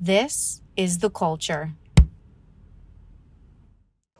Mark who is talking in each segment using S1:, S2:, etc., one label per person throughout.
S1: This is the culture.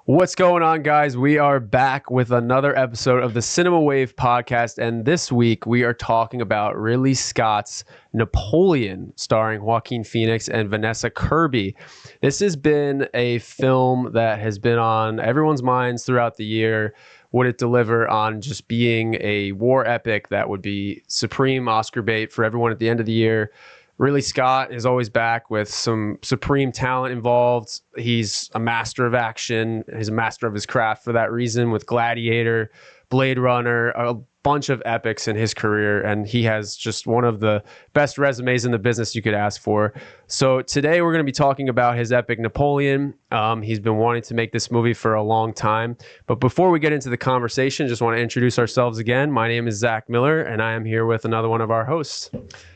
S2: What's going on, guys? We are back with another episode of the Cinema Wave podcast, and this week we are talking about Ridley Scott's Napoleon, starring Joaquin Phoenix and Vanessa Kirby. This has been a film that has been on everyone's minds throughout the year. Would it deliver on just being a war epic that would be supreme Oscar bait for everyone at the end of the year? Ridley Scott is always back with some supreme talent involved. He's a master of action. He's a master of his craft for that reason, with Gladiator, Blade Runner, a bunch of epics in his career. And he has just one of the best resumes in the business you could ask for. So today we're going to be talking about his epic Napoleon. He's been wanting to make this movie for a long time. But before we get into the conversation, just want to introduce ourselves again. My name is Zach Miller, and I am here with another one of our hosts.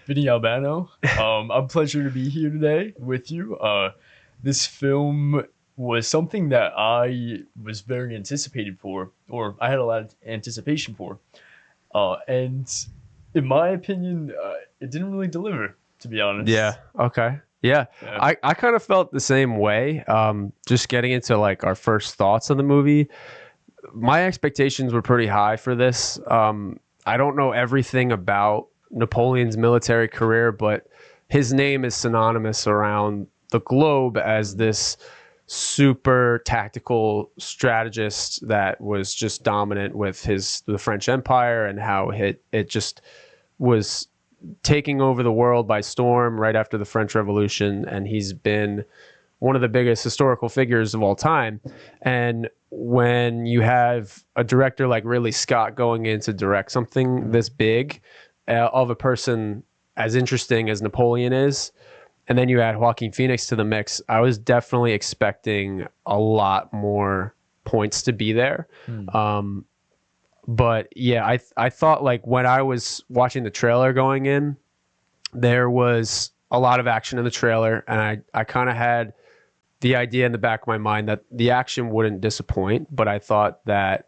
S3: Vinny Albano. A pleasure to be here today with you. This film was something that I was very anticipated for, or I had a lot of anticipation for. And in my opinion, it didn't really deliver, to be honest.
S2: Yeah. Okay. Yeah. I kind of felt the same way. Just getting into like our first thoughts on the movie, my expectations were pretty high for this. I don't know everything about Napoleon's military career, but his name is synonymous around the globe as this super tactical strategist that was just dominant with the French Empire, and how it just was taking over the world by storm right after the French Revolution. And he's been one of the biggest historical figures of all time. And when you have a director like Ridley Scott going in to direct something this big, of a person as interesting as Napoleon is, and then you add Joaquin Phoenix to the mix, I was definitely expecting a lot more points to be there. But yeah, I thought, like, when I was watching the trailer going in, there was a lot of action in the trailer, and I kind of had the idea in the back of my mind that the action wouldn't disappoint, but I thought that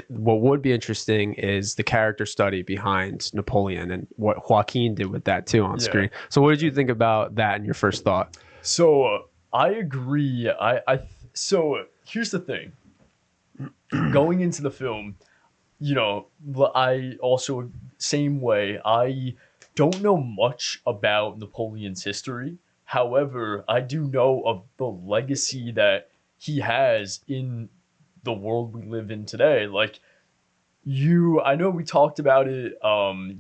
S2: what would be interesting is the character study behind Napoleon and what Joaquin did with that too on screen. So what did you think about that in your first thought?
S3: So I agree. So here's the thing. Going into the film, I also, same way, I don't know much about Napoleon's history. However, I do know of the legacy that he has in the world we live in today. Like, I know we talked about it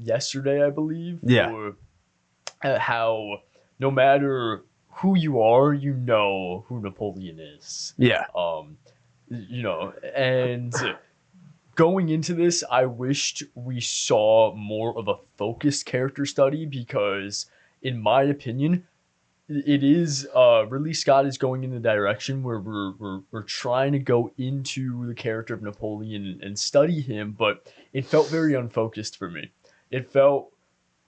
S3: yesterday, I believe.
S2: Yeah.
S3: Or how no matter who you are, you know who Napoleon is.
S2: Yeah.
S3: And going into this, I wished we saw more of a focused character study, because in my opinion, it is Ridley Scott is going in the direction where we're trying to go into the character of Napoleon and study him, but it felt very unfocused for me. It felt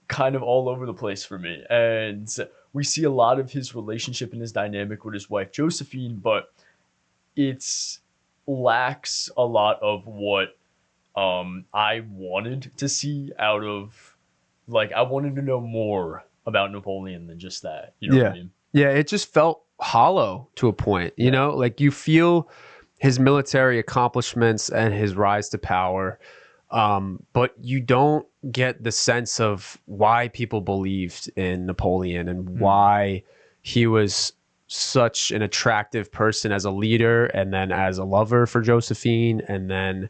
S3: kind of all over the place for me, and we see a lot of his relationship and his dynamic with his wife Josephine, but it lacks a lot of what I wanted to see out of, like, I wanted to know more about Napoleon than just that. You know what I mean?
S2: Yeah, it just felt hollow to a point, you know? Like, you feel his military accomplishments and his rise to power, but you don't get the sense of why people believed in Napoleon and why he was such an attractive person as a leader, and then as a lover for Josephine, and then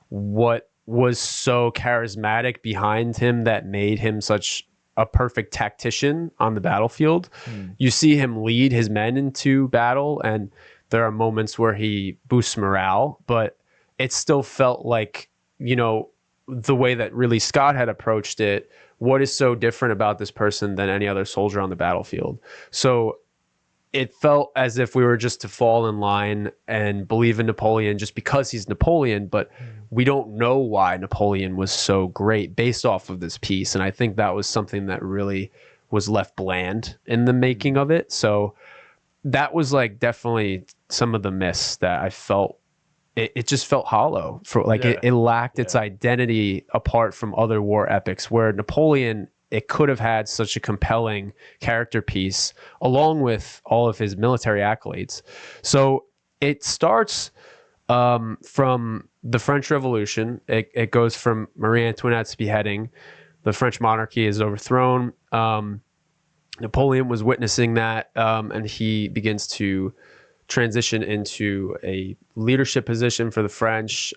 S2: what was so charismatic behind him that made him such a perfect tactician on the battlefield. You see him lead his men into battle, and there are moments where he boosts morale, but it still felt like, the way that really Scott had approached it, what is so different about this person than any other soldier on the battlefield? So it felt as if we were just to fall in line and believe in Napoleon just because he's Napoleon, but we don't know why Napoleon was so great based off of this piece. And I think that was something that really was left bland in the making of it. So that was like definitely some of the miss that I felt. It just felt hollow, for like it lacked its identity apart from other war epics, where Napoleon it could have had such a compelling character piece along with all of his military accolades. So it starts from the French Revolution. It goes from Marie Antoinette's beheading. The French monarchy is overthrown. Napoleon was witnessing that, and he begins to transition into a leadership position for the French.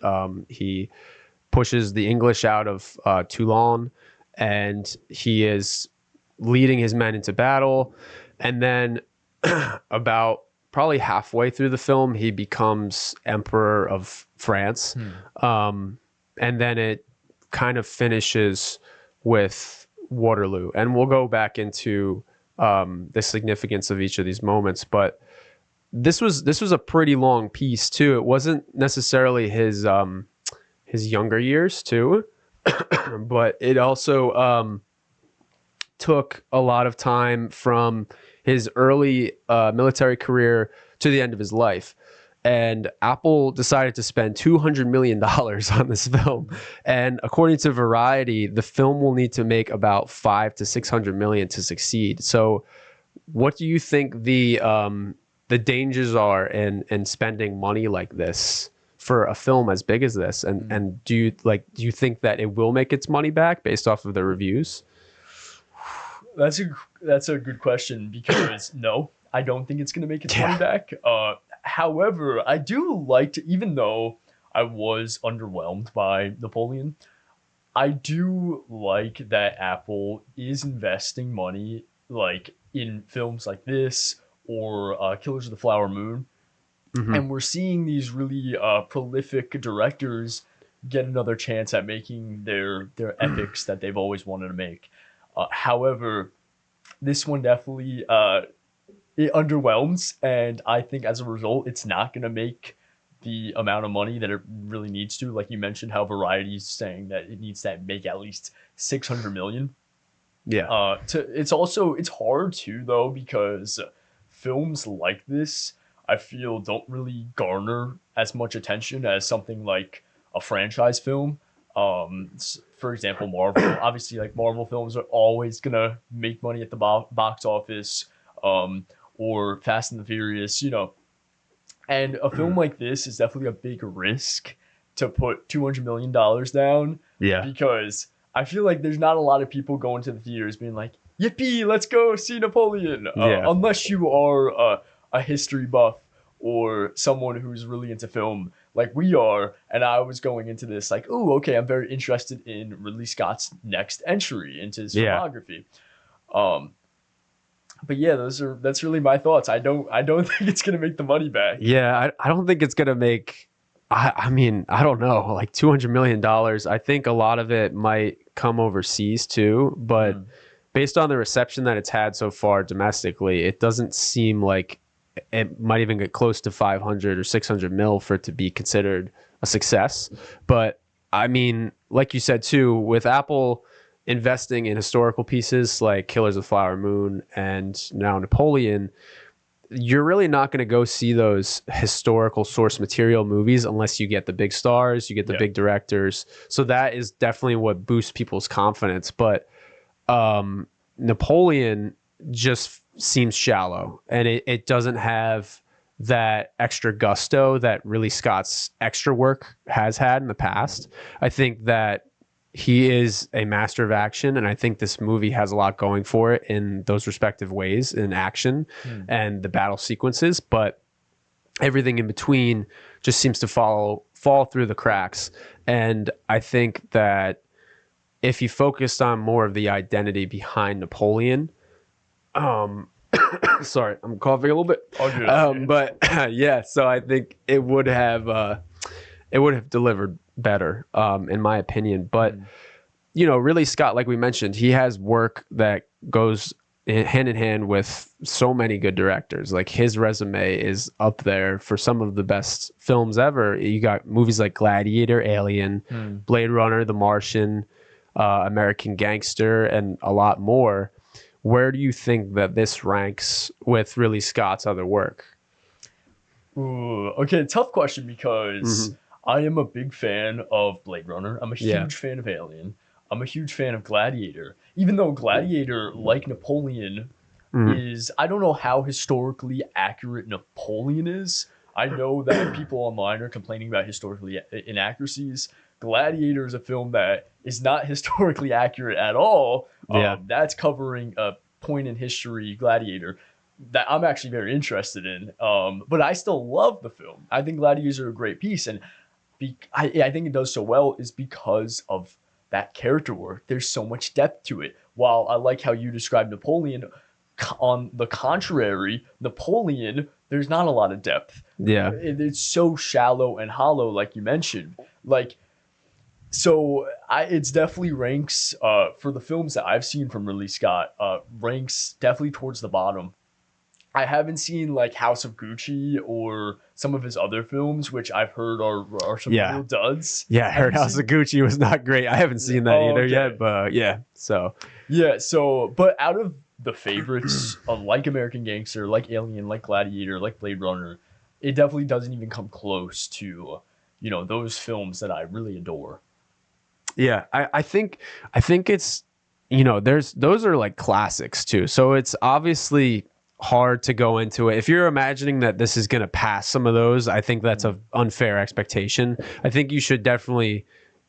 S2: He pushes the English out of Toulon, and he is leading his men into battle. And then about probably halfway through the film, he becomes Emperor of France. And then it kind of finishes with Waterloo. And we'll go back into the significance of each of these moments. But this was a pretty long piece too. It wasn't necessarily his younger years too, but it also took a lot of time from his early military career to the end of his life. And Apple decided to spend $200 million on this film. And according to Variety, the film will need to make about $500 to $600 million to succeed. So what do you think the dangers are in spending money like this for a film as big as this? And do you think that it will make its money back based off of the reviews?
S3: That's a good question, because no, I don't think it's going to make its money back. However, I do like to, even though I was underwhelmed by Napoleon, I do like that Apple is investing money like in films like this or Killers of the Flower Moon. And we're seeing these really prolific directors get another chance at making their epics that they've always wanted to make. However, this one definitely it underwhelms, and I think as a result, it's not going to make the amount of money that it really needs to. Like you mentioned, how Variety's saying that it needs to make at least 600 million.
S2: Yeah.
S3: It's hard too though, because films like this, I feel, don't really garner as much attention as something like a franchise film. For example, Marvel. Obviously, like Marvel films are always gonna make money at the box office, or Fast and the Furious, And a film like this is definitely a big risk to put $200 million down.
S2: Yeah.
S3: Because I feel like there's not a lot of people going to the theaters being like, yippee, let's go see Napoleon. Unless you are a history buff or someone who's really into film like we are. And I was going into this like, oh, okay, I'm very interested in Ridley Scott's next entry into his filmography. But yeah, that's really my thoughts. I don't think it's gonna make the money back.
S2: Yeah, I don't think it's gonna make. I mean, I don't know, like $200 million. I think a lot of it might come overseas too, but based on the reception that it's had so far domestically, it doesn't seem like it might even get close to 500 or 600 mil for it to be considered a success. But I mean, like you said too, with Apple investing in historical pieces like Killers of the Flower Moon and now Napoleon, you're really not going to go see those historical source material movies unless you get the big stars, you get the big directors. So that is definitely what boosts people's confidence. But Napoleon just seems shallow, and it doesn't have that extra gusto that Ridley Scott's extra work has had in the past. I think that he is a master of action, and I think this movie has a lot going for it in those respective ways, in action and the battle sequences, but everything in between just seems to fall through the cracks. And I think that if you focused on more of the identity behind Napoleon, sorry, I'm coughing a little bit. But yeah, so I think it would have delivered better, in my opinion. But Ridley Scott, like we mentioned, he has work that goes hand in hand with so many good directors. Like his resume is up there for some of the best films ever. You got movies like Gladiator, Alien, Blade Runner, The Martian, American Gangster, and a lot more. Where do you think that this ranks with Ridley Scott's other work?
S3: Ooh, okay, tough question, because I am a big fan of Blade Runner. I'm a huge fan of Alien. I'm a huge fan of Gladiator. even though Gladiator, like Napoleon, is, I don't know how historically accurate Napoleon is. I know that people online are complaining about historically inaccuracies. Gladiator is a film that is not historically accurate at all.
S2: Yeah.
S3: That's covering a point in history, Gladiator, that I'm actually very interested in. But I still love the film. I think Gladiators are a great piece, and I think it does so well is because of that character work. There's so much depth to it. While I like how you described Napoleon, on the contrary, Napoleon, there's not a lot of depth.
S2: Yeah.
S3: It's so shallow and hollow, like you mentioned. Like, so it's definitely ranks for the films that I've seen from Ridley Scott, ranks definitely towards the bottom. I haven't seen like House of Gucci or some of his other films, which I've heard are some real duds.
S2: Yeah, I heard House of Gucci was not great. I haven't seen that either yet, but
S3: but out of the favorites, like American Gangster, like Alien, like Gladiator, like Blade Runner, it definitely doesn't even come close to, those films that I really adore.
S2: Yeah, I think it's, those are like classics too. So it's obviously hard to go into it. If you're imagining that this is going to pass some of those, I think that's an unfair expectation. I think you should definitely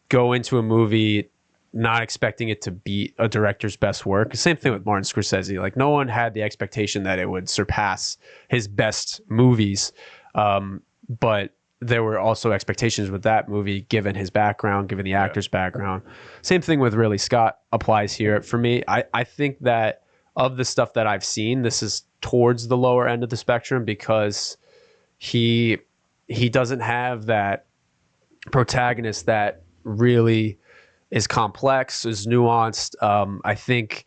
S2: go into a movie not expecting it to beat a director's best work. Same thing with Martin Scorsese. Like, no one had the expectation that it would surpass his best movies. But there were also expectations with that movie, given his background, given the actor's background. Same thing with Ridley Scott applies here. For me, I think that of the stuff that I've seen, this is towards the lower end of the spectrum because he doesn't have that protagonist that really is complex, is nuanced. I think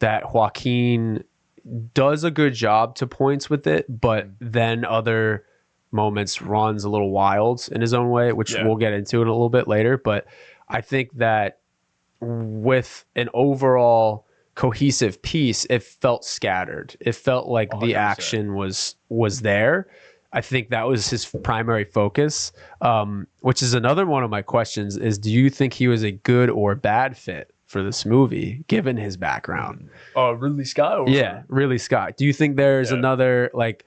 S2: that Joaquin does a good job to points with it, but then other moments runs a little wild in his own way, which we'll get into in a little bit later. But I think that with an overall cohesive piece, it felt scattered. It felt like 100%. The action was there. I think that was his primary focus, which is another one of my questions is, do you think he was a good or bad fit for this movie, given his background?
S3: Ridley Scott?
S2: Yeah, Ridley Scott. Do you think there's another, like,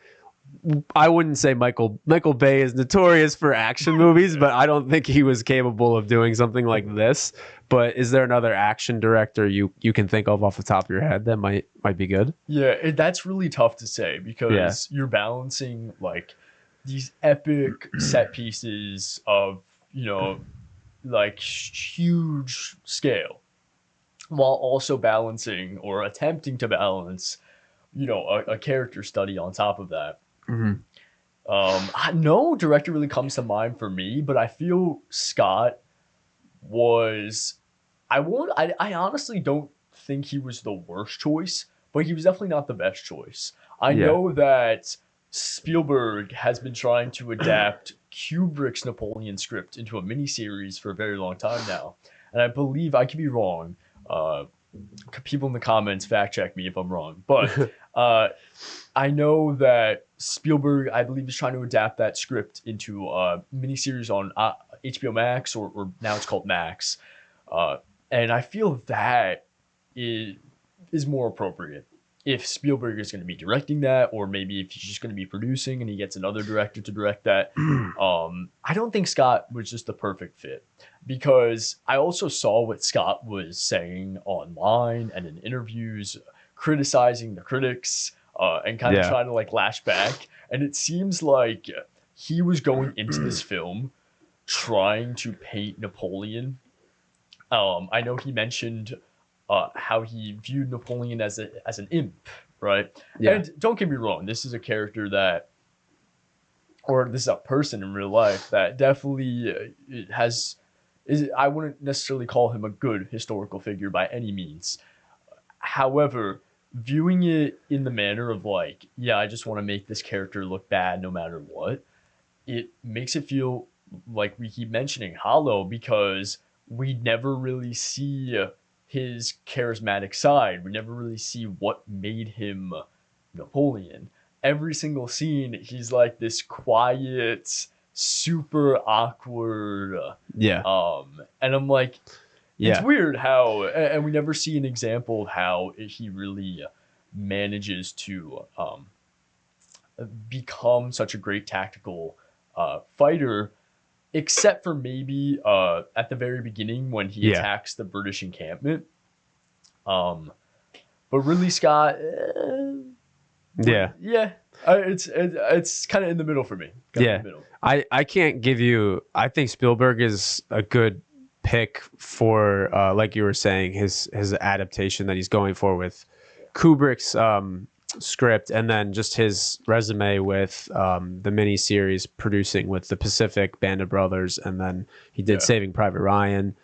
S2: I wouldn't say Michael Bay is notorious for action movies, but I don't think he was capable of doing something like this. But is there another action director you can think of off the top of your head that might be good?
S3: Yeah, that's really tough to say because you're balancing like these epic set pieces of, like huge scale, while also balancing or attempting to balance, a character study on top of that. No director really comes to mind for me, but I feel Scott was, I honestly don't think he was the worst choice, but he was definitely not the best choice. I know that Spielberg has been trying to adapt Kubrick's Napoleon script into a miniseries for a very long time now, and I believe, I could be wrong, people in the comments fact check me if I'm wrong, but I know that Spielberg, I believe, is trying to adapt that script into a miniseries on HBO Max, or now it's called Max. And I feel that is more appropriate if Spielberg is going to be directing that, or maybe if he's just going to be producing and he gets another director to direct that. I don't think Scott was just the perfect fit, because I also saw what Scott was saying online and in interviews, criticizing the critics, and kind of trying to like lash back. And it seems like he was going into this film trying to paint Napoleon. I know he mentioned how he viewed Napoleon as an imp, right? Yeah. And don't get me wrong, this is a character that, or this is a person in real life that definitely I wouldn't necessarily call him a good historical figure by any means. However, viewing it in the manner of like, I just want to make this character look bad no matter what, it makes it feel like we keep mentioning hollow, because we never really see his charismatic side. We never really see what made him Napoleon. Every single scene, he's like this quiet, super awkward. And I'm like, It's
S2: Yeah.
S3: weird how, and we never see an example of how he really manages to become such a great tactical fighter, except for maybe at the very beginning when he
S2: Yeah.
S3: attacks the British encampment. But Ridley Scott,
S2: Yeah.
S3: yeah, it's kind of in the middle for me. Kinda
S2: Yeah.
S3: in the middle.
S2: I can't give you. I think Spielberg is a good pick for, like you were saying, his adaptation that he's going for with Kubrick's script, and then just his resume with the mini series producing with the Pacific Band of Brothers, and then he did
S3: Yeah.
S2: Saving Private Ryan.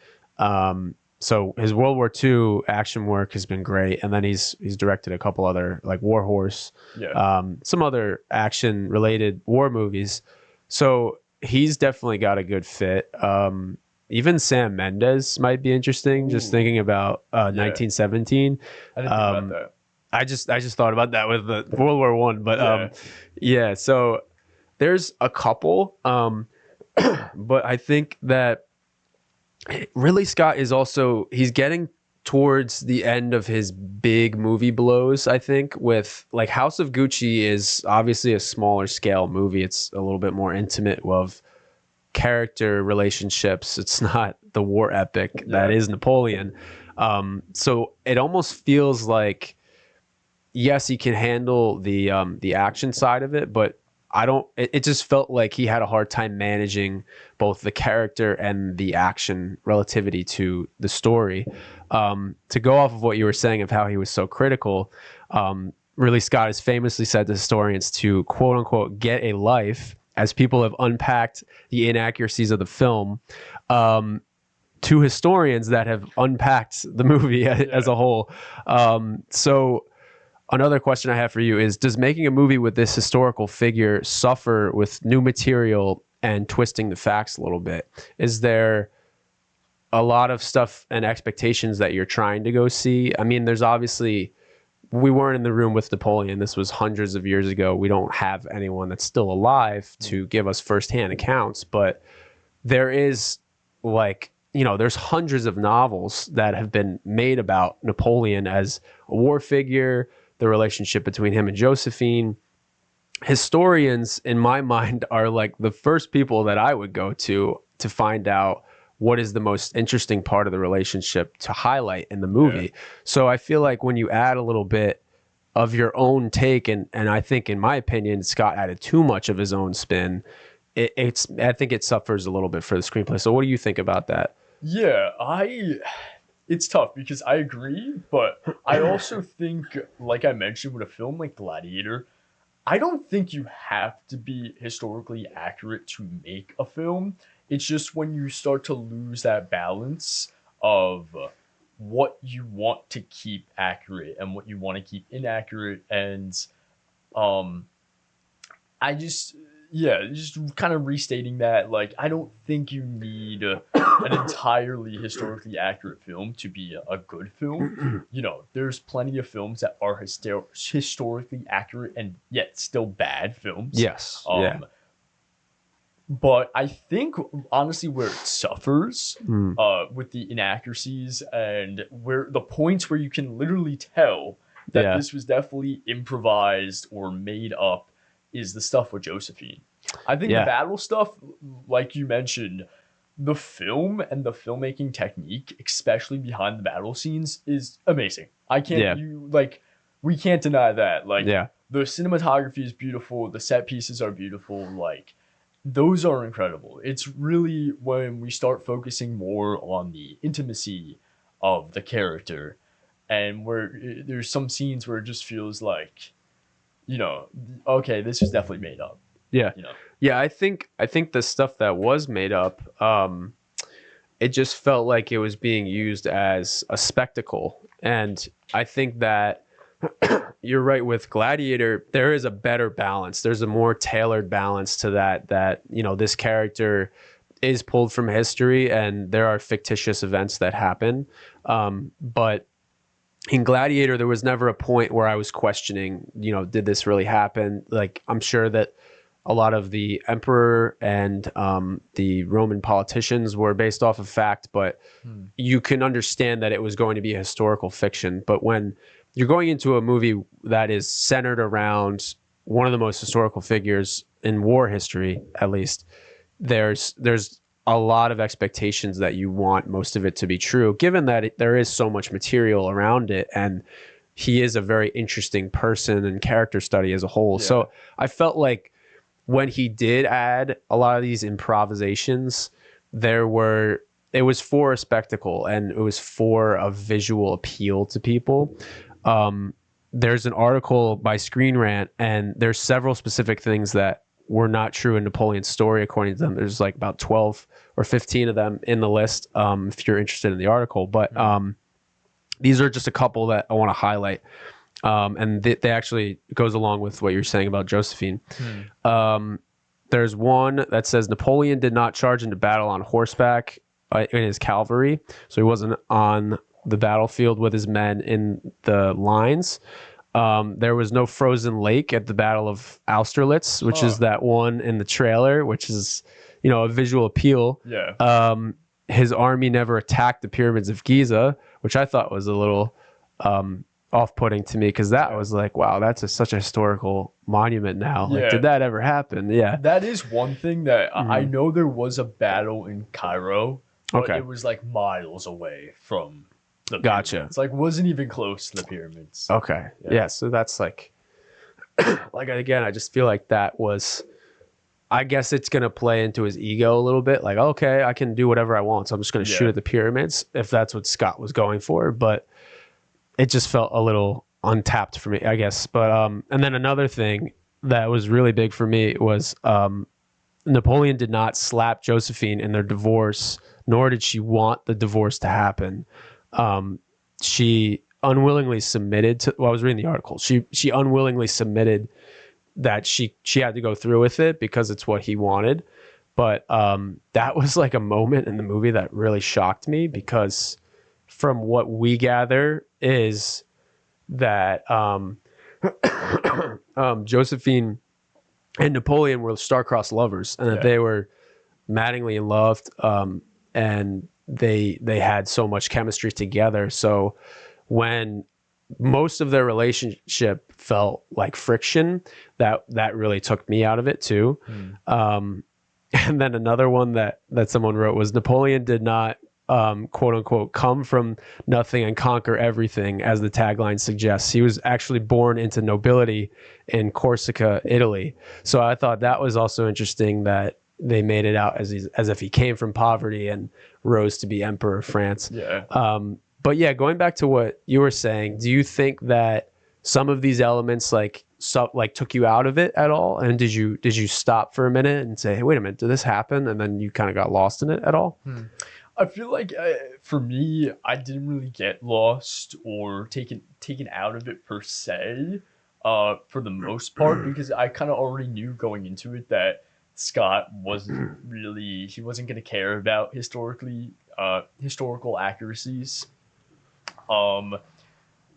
S2: So his World War II action work has been great, and then he's directed a couple other, like War Horse,
S3: Yeah.
S2: some other action related war movies. So he's definitely got a good fit. Even Sam Mendes might be interesting. Just
S3: Ooh.
S2: thinking about 1917.
S3: I didn't think about that.
S2: I just thought about that with the World War One, but
S3: Yeah.
S2: yeah. So there's a couple, but I think that Ridley Scott is also, he's getting towards the end of his big movie blows. I think with like House of Gucci is obviously a smaller scale movie. It's a little bit more intimate of character relationships. It's not the war epic that is Napoleon. So it almost feels like, yes, he can handle the action side of it, but it just felt like he had a hard time managing both the character and the action relativity to the story. To go off of what you were saying of how he was so critical, Ridley Scott has famously said to historians to quote unquote get a life, as people have unpacked the inaccuracies of the film, to historians that have unpacked the movie as a whole. So another question I have for you is, does making a movie with this historical figure suffer with new material and twisting the facts a little bit? Is there a lot of stuff and expectations that you're trying to go see? I mean, there's obviously, we weren't in the room with Napoleon. This was hundreds of years ago. We don't have anyone that's still alive to give us firsthand accounts, but there is, like, you know, there's hundreds of novels that have been made about Napoleon as a war figure, the relationship between him and Josephine. Historians, in my mind, are like the first people that I would go to find out what is the most interesting part of the relationship to highlight in the movie. Yeah. So I feel like when you add a little bit of your own take, and I think, in my opinion, Scott added too much of his own spin, I think it suffers a little bit for the screenplay. So what do you think about that?
S3: Yeah, it's tough because I agree, but I also think, like I mentioned, with a film like Gladiator, I don't think you have to be historically accurate to make a film. It's just when you start to lose that balance of what you want to keep accurate and what you want to keep inaccurate. And I just kind of restating that, like, I don't think you need an entirely historically accurate film to be a good film. You know, there's plenty of films that are historically accurate and yet still bad films.
S2: Yes. Yeah.
S3: But I think, honestly, where it suffers with the inaccuracies and where the points where you can literally tell that this was definitely improvised or made up is the stuff with Josephine. I think the battle stuff, like you mentioned, the film and the filmmaking technique, especially behind the battle scenes, is amazing. We can't deny that. Like, the cinematography is beautiful, the set pieces are beautiful, like, those are incredible. It's really when we start focusing more on the intimacy of the character, and where there's some scenes where it just feels like, you know, okay, this was definitely made up.
S2: Yeah.
S3: You know?
S2: Yeah, I think the stuff that was made up, it just felt like it was being used as a spectacle. And I think that you're right with Gladiator, there is a better balance. There's a more tailored balance to that, you know, this character is pulled from history and there are fictitious events that happen. But in Gladiator, there was never a point where I was questioning, you know, did this really happen? Like, I'm sure that a lot of the emperor and the Roman politicians were based off of fact, but you can understand that it was going to be a historical fiction. But when you're going into a movie that is centered around one of the most historical figures in war history, at least, there's a lot of expectations that you want most of it to be true, given that there is so much material around it, and he is a very interesting person and character study as a whole.
S3: Yeah.
S2: So I felt like when he did add a lot of these improvisations, it was for a spectacle and it was for a visual appeal to people. There's an article by Screen Rant, and there's several specific things that were not true in Napoleon's story, according to them. There's like about 12 or 15 of them in the list, if you're interested in the article. But these are just a couple that I want to highlight. And they actually goes along with what you're saying about Josephine. There's one that says Napoleon did not charge into battle on horseback in his cavalry. So he wasn't on the battlefield with his men in the lines. There was no frozen lake at the Battle of Austerlitz, which is that one in the trailer, which is, a visual appeal.
S3: Yeah.
S2: His army never attacked the pyramids of Giza, which I thought was a little off-putting to me, because that was like, wow, that's such a historical monument now. Like,
S3: Yeah.
S2: did that ever happen? Yeah.
S3: That is one thing that I know there was a battle in Cairo, but
S2: Okay.
S3: it was like miles away from the
S2: Gotcha.
S3: pyramids. Like, wasn't even close to the pyramids.
S2: Okay. Yeah. So that's like, again, I just feel like that was, I guess it's going to play into his ego a little bit. Like, okay, I can do whatever I want, so I'm just going to shoot at the pyramids, if that's what Scott was going for. But it just felt a little untapped for me, I guess. But and then another thing that was really big for me was Napoleon did not slap Josephine in their divorce, nor did she want the divorce to happen. She unwillingly submitted to, well, I was reading the article. She unwillingly submitted that she had to go through with it because it's what he wanted. But that was like a moment in the movie that really shocked me, because from what we gather is that Josephine and Napoleon were star-crossed lovers, and that they were maddeningly in love, and they had so much chemistry together. So when most of their relationship felt like friction, that really took me out of it too. And then another one that someone wrote was Napoleon did not quote unquote come from nothing and conquer everything, as the tagline suggests. He was actually born into nobility in Corsica, Italy. So I thought that was also interesting, that they made it out as if he came from poverty and rose to be emperor of France.
S3: Yeah.
S2: But yeah, going back to what you were saying, do you think that some of these elements took you out of it at all? And did you stop for a minute and say, hey, wait a minute, did this happen? And then you kind of got lost in it at all?
S3: I feel like for me, I didn't really get lost or taken out of it per se, for the most part, because I kind of already knew going into it that Scott he wasn't going to care about historical accuracies.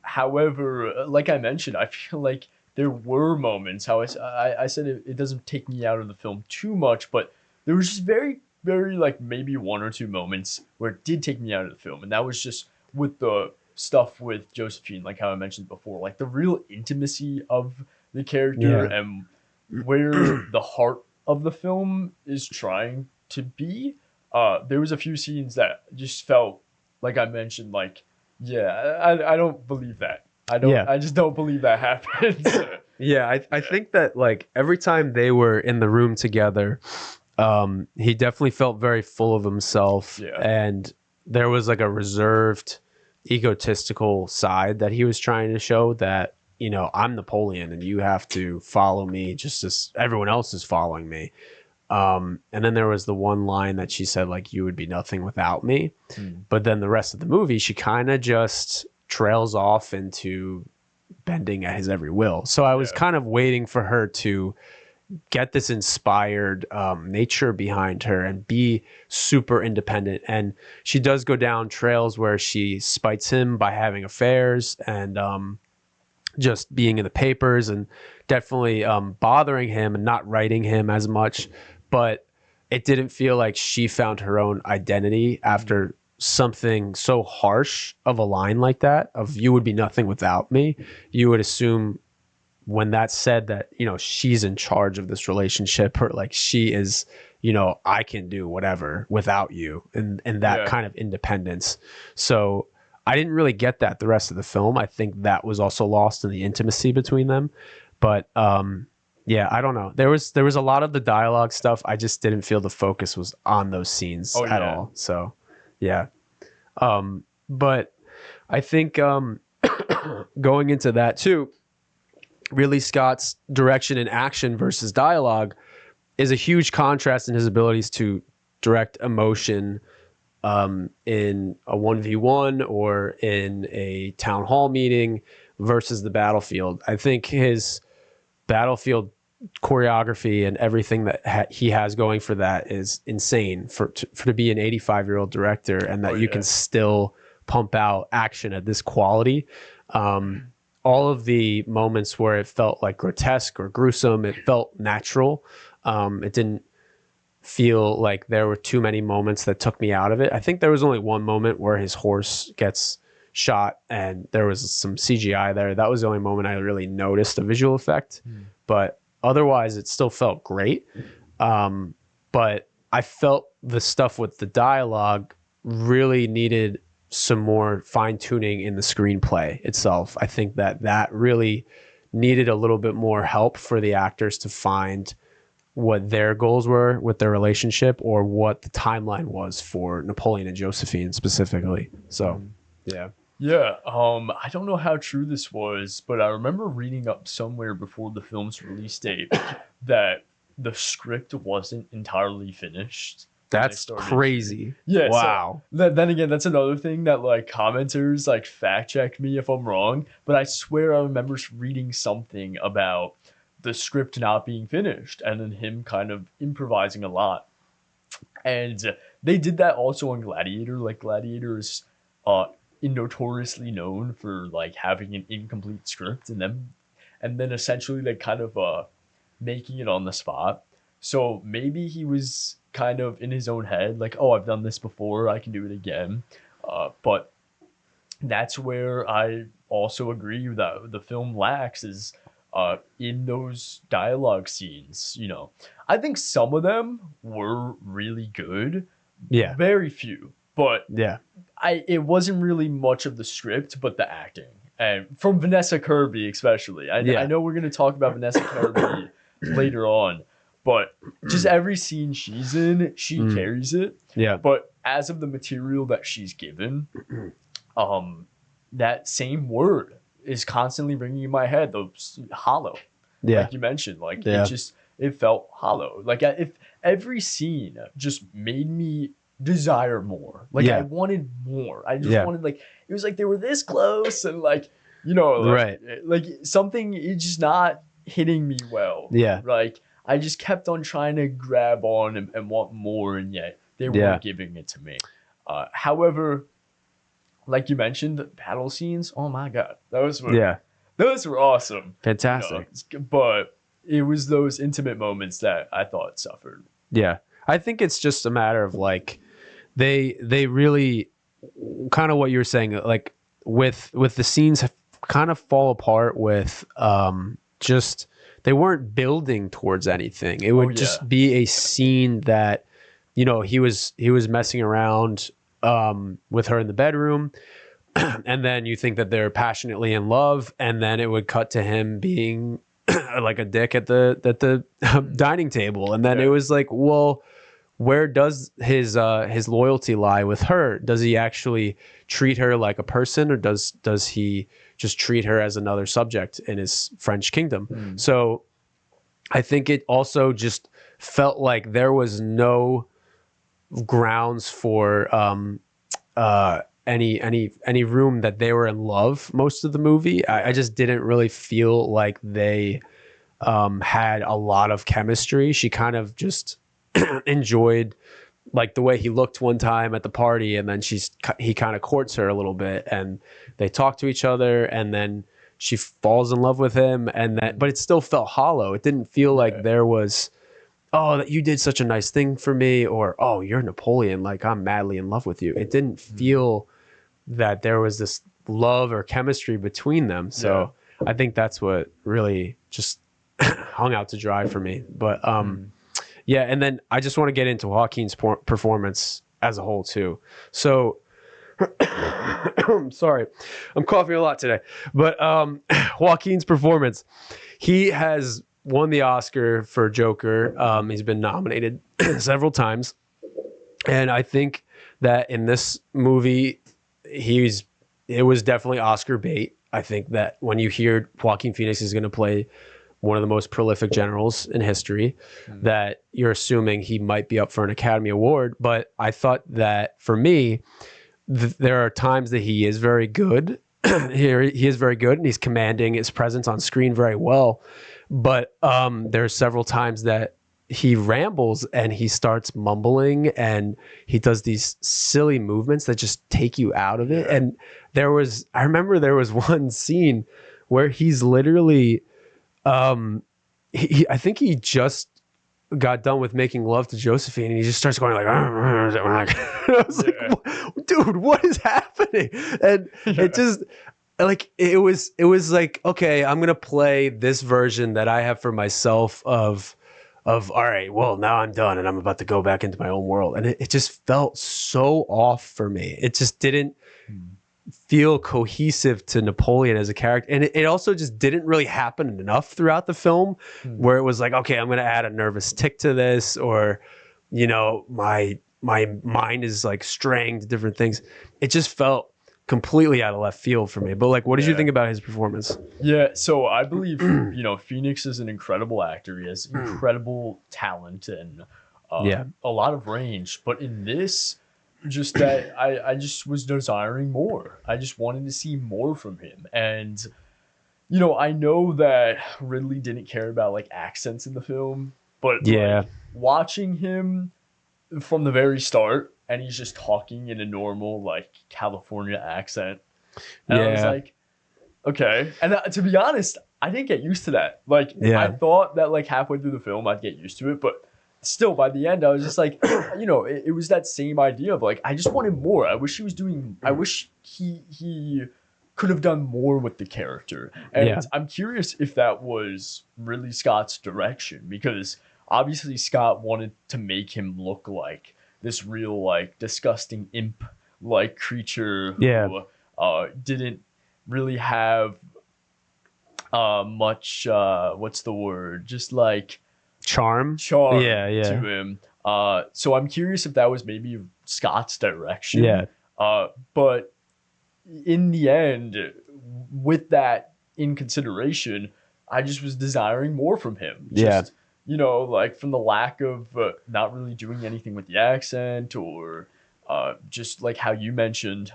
S3: However, like I mentioned, I feel like there were moments, how I said it doesn't take me out of the film too much, but there was just very, very, like, maybe one or two moments where it did take me out of the film. And that was just with the stuff with Josephine, like how I mentioned before, like the real intimacy of the character and where the heart of the film is trying to be. There was a few scenes that just felt, like I mentioned, like, I don't believe that. I just don't believe that happened.
S2: I think that, like, every time they were in the room together, he definitely felt very full of himself, and there was like a reserved, egotistical side that he was trying to show, that, I'm Napoleon and you have to follow me just as everyone else is following me. And then there was the one line that she said, like, you would be nothing without me. But then the rest of the movie, she kind of just trails off into bending at his every will. So I was kind of waiting for her to get this inspired nature behind her and be super independent. And she does go down trails where she spites him by having affairs and just being in the papers, and definitely bothering him and not writing him as much, but it didn't feel like she found her own identity after something so harsh of a line like that of "you would be nothing without me." You would assume when that's said that, you know, she's in charge of this relationship, or like she is, you know, I can do whatever without you, and that kind of independence. So I didn't really get that the rest of the film. I think that was also lost in the intimacy between them. But yeah, I don't know. There was a lot of the dialogue stuff. I just didn't feel the focus was on those scenes at all. So yeah. But I think going into that too, Ridley Scott's direction and action versus dialogue is a huge contrast in his abilities to direct emotion in a 1v1 or in a town hall meeting versus the battlefield. I think his battlefield choreography and everything that he has going for that is insane for to be an 85-year-old director, and that you can still pump out action at this quality. All of the moments where it felt like grotesque or gruesome, it felt natural. It didn't feel like there were too many moments that took me out of it. I think there was only one moment where his horse gets shot and there was some CGI there. That was the only moment I really noticed a visual effect. But otherwise, it still felt great. But I felt the stuff with the dialogue really needed some more fine tuning in the screenplay itself. I think that really needed a little bit more help for the actors to find what their goals were with their relationship, or what the timeline was for Napoleon and Josephine specifically. So, yeah.
S3: Yeah, I don't know how true this was, but I remember reading up somewhere before the film's release date that the script wasn't entirely finished.
S2: That's crazy.
S3: Yeah.
S2: Wow.
S3: So, then again, that's another thing that like commenters like fact check me if I'm wrong, but I swear I remember reading something about the script not being finished and then him kind of improvising a lot. And they did that also on Gladiator. Like Gladiator is notoriously known for like having an incomplete script and then essentially like kind of making it on the spot. So maybe he was kind of in his own head, like, oh, I've done this before, I can do it again. But that's where I also agree that the film lacks is in those dialogue scenes. You know, I think some of them were really good.
S2: Yeah.
S3: Very few. But
S2: yeah,
S3: it wasn't really much of the script, but the acting. And from Vanessa Kirby, especially. I know we're going to talk about Vanessa Kirby later on. But just every scene she's in, she carries it.
S2: Yeah.
S3: But as of the material that she's given, that same word is constantly ringing in my head, those hollow.
S2: Yeah.
S3: Like you mentioned, like it felt hollow. Like if every scene just made me desire more. Like I wanted more. I just wanted, like, it was like they were this close and like, you know, like, like something is just not hitting me well.
S2: Yeah.
S3: Like I just kept on trying to grab on and want more, and yet they weren't giving it to me. However, like you mentioned, the battle scenes, oh my god, those were awesome.
S2: Fantastic.
S3: You know, but it was those intimate moments that I thought suffered.
S2: Yeah. I think it's just a matter of like they really kind of what you were saying, like with the scenes kind of fall apart with just they weren't building towards anything. It would just be a scene that, you know, he was messing around with her in the bedroom, and then you think that they're passionately in love, and then it would cut to him being like a dick at the dining table, and then it was like, well, where does his loyalty lie with her? Does he actually treat her like a person, or does he just treat her as another subject in his French kingdom? So I think it also just felt like there was no grounds for any room that they were in love most of the movie. I just didn't really feel like they had a lot of chemistry. She kind of just enjoyed like the way he looked one time at the party, and then he kind of courts her a little bit, and they talk to each other, and then she falls in love with him, and that, but it still felt hollow. It didn't feel like there was, oh, that you did such a nice thing for me, or oh, you're Napoleon, like I'm madly in love with you. It didn't feel that there was this love or chemistry between them. So I think that's what really just hung out to dry for me. But yeah, and then I just want to get into Joaquin's performance as a whole too. So sorry, I'm coughing a lot today. But Joaquin's performance, he has won the Oscar for Joker. He's been nominated several times. And I think that in this movie, it was definitely Oscar bait. I think that when you hear Joaquin Phoenix is going to play one of the most prolific generals in history, that you're assuming he might be up for an Academy Award. But I thought that for me, there are times that he is very good. He is very good, and he's commanding his presence on screen very well. But there are several times that he rambles and he starts mumbling and he does these silly movements that just take you out of it. And I remember there was one scene where he's literally, I think he just got done with making love to Josephine and he just starts going like, I was like, dude, what is happening? And it just, like, it was like, okay, I'm going to play this version that I have for myself of, all right, well, now I'm done and I'm about to go back into my own world. And it just felt so off for me. It just didn't feel cohesive to Napoleon as a character. And it also just didn't really happen enough throughout the film where it was like, okay, I'm going to add a nervous tick to this, or, you know, my mind is like straying to different things. It just felt completely out of left field for me. But like, what did you think about his performance?
S3: Yeah, so I believe Phoenix is an incredible actor. He has incredible talent and a lot of range. But in this, just that I just was desiring more. I just wanted to see more from him. And I know that Ridley didn't care about like accents in the film, but like, watching him from the very start, and he's just talking in a normal like California accent, and I was like, okay. And to be honest, I didn't get used to that. Like, I thought that like halfway through the film I'd get used to it, but still by the end I was just like, it was that same idea of like, I just wanted more. I wish he could have done more with the character. And I'm curious if that was Ridley Scott's direction, because obviously Scott wanted to make him look like this real like disgusting imp like creature who didn't really have much what's the word, just like charm to him. So I'm curious if that was maybe Scott's direction. But in the end, with that in consideration, I just was desiring more from him. Like from the lack of not really doing anything with the accent, or just like how you mentioned,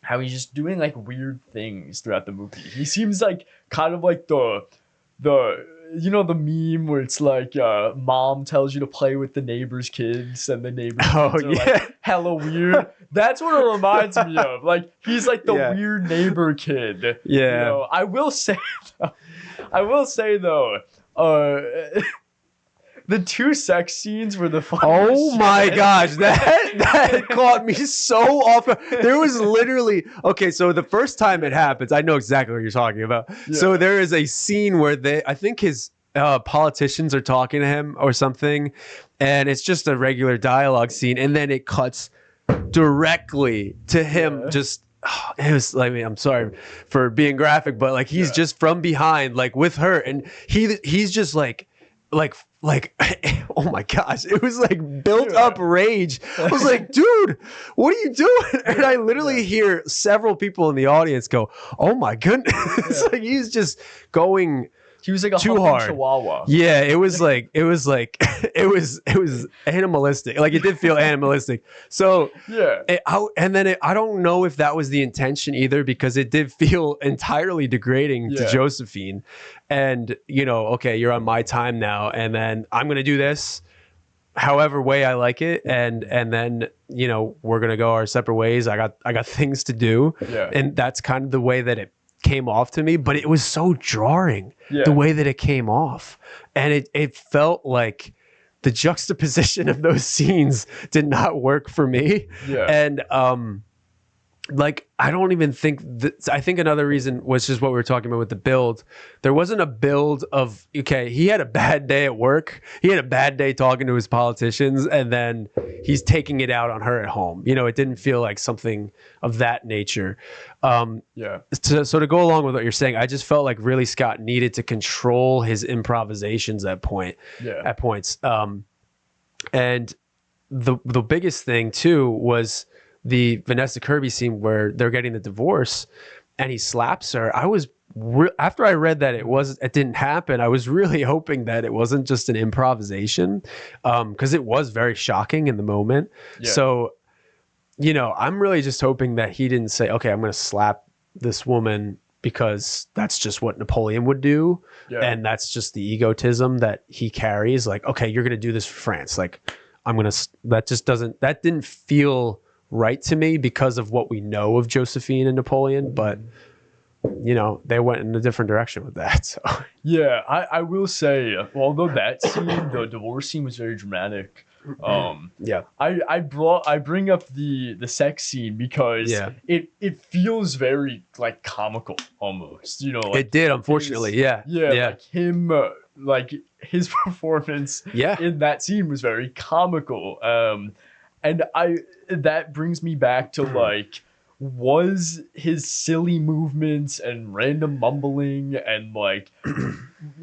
S3: how he's just doing like weird things throughout the movie. He seems like kind of like the meme where it's like mom tells you to play with the neighbor's kids and the neighbor's kids are like hella weird. That's what it reminds me of. Like, he's like the weird neighbor kid. I will say though, the two sex scenes were the funniest.
S2: Oh my gosh, that caught me so off. There was literally, okay, so the first time it happens, I know exactly what you're talking about. So there is a scene where I think his politicians are talking to him or something, and it's just a regular dialogue scene, and then it cuts directly to him just it was like, I mean, I'm sorry for being graphic, but like he's just from behind, like with her, and he's just like oh my gosh, it was like built up rage. I was like, dude, what are you doing? And I literally hear several people in the audience go, oh my goodness. Like he's just going
S3: He was like a
S2: too hard.
S3: Chihuahua.
S2: Yeah, it was animalistic. Like it did feel animalistic. So I don't know if that was the intention either, because it did feel entirely degrading to Josephine. And okay, you're on my time now, and then I'm gonna do this however way I like it, and then we're gonna go our separate ways. I got things to do, and that's kind of the way that came off to me, but it was so jarring the way that it came off. And it felt like the juxtaposition of those scenes did not work for me.
S3: Yeah.
S2: And like, I don't even think that, I think another reason was just what we were talking about with the build. There wasn't a build of, okay, he had a bad day at work. He had a bad day talking to his politicians, and then he's taking it out on her at home. You know, it didn't feel like something of that nature. So to go along with what you're saying, I just felt like Ridley Scott needed to control his improvisations at points. And the biggest thing too was the Vanessa Kirby scene where they're getting the divorce and he slaps her. I was after I read that it didn't happen, I was really hoping that it wasn't just an improvisation, because it was very shocking in the moment. So, you know, I'm really just hoping that he didn't say, okay, I'm going to slap this woman because that's just what Napoleon would do. And that's just the egotism that he carries. Like, okay, you're going to do this for France. Like, that didn't feel right to me because of what we know of Josephine and Napoleon, but you know, they went in a different direction with that. So
S3: yeah, I will say, although that scene, the divorce scene, was very dramatic. I bring up the sex scene because it feels very like comical almost. You know, like,
S2: it did, unfortunately.
S3: Like him, like his performance in that scene was very comical. And that brings me back to like, was his silly movements and random mumbling and like,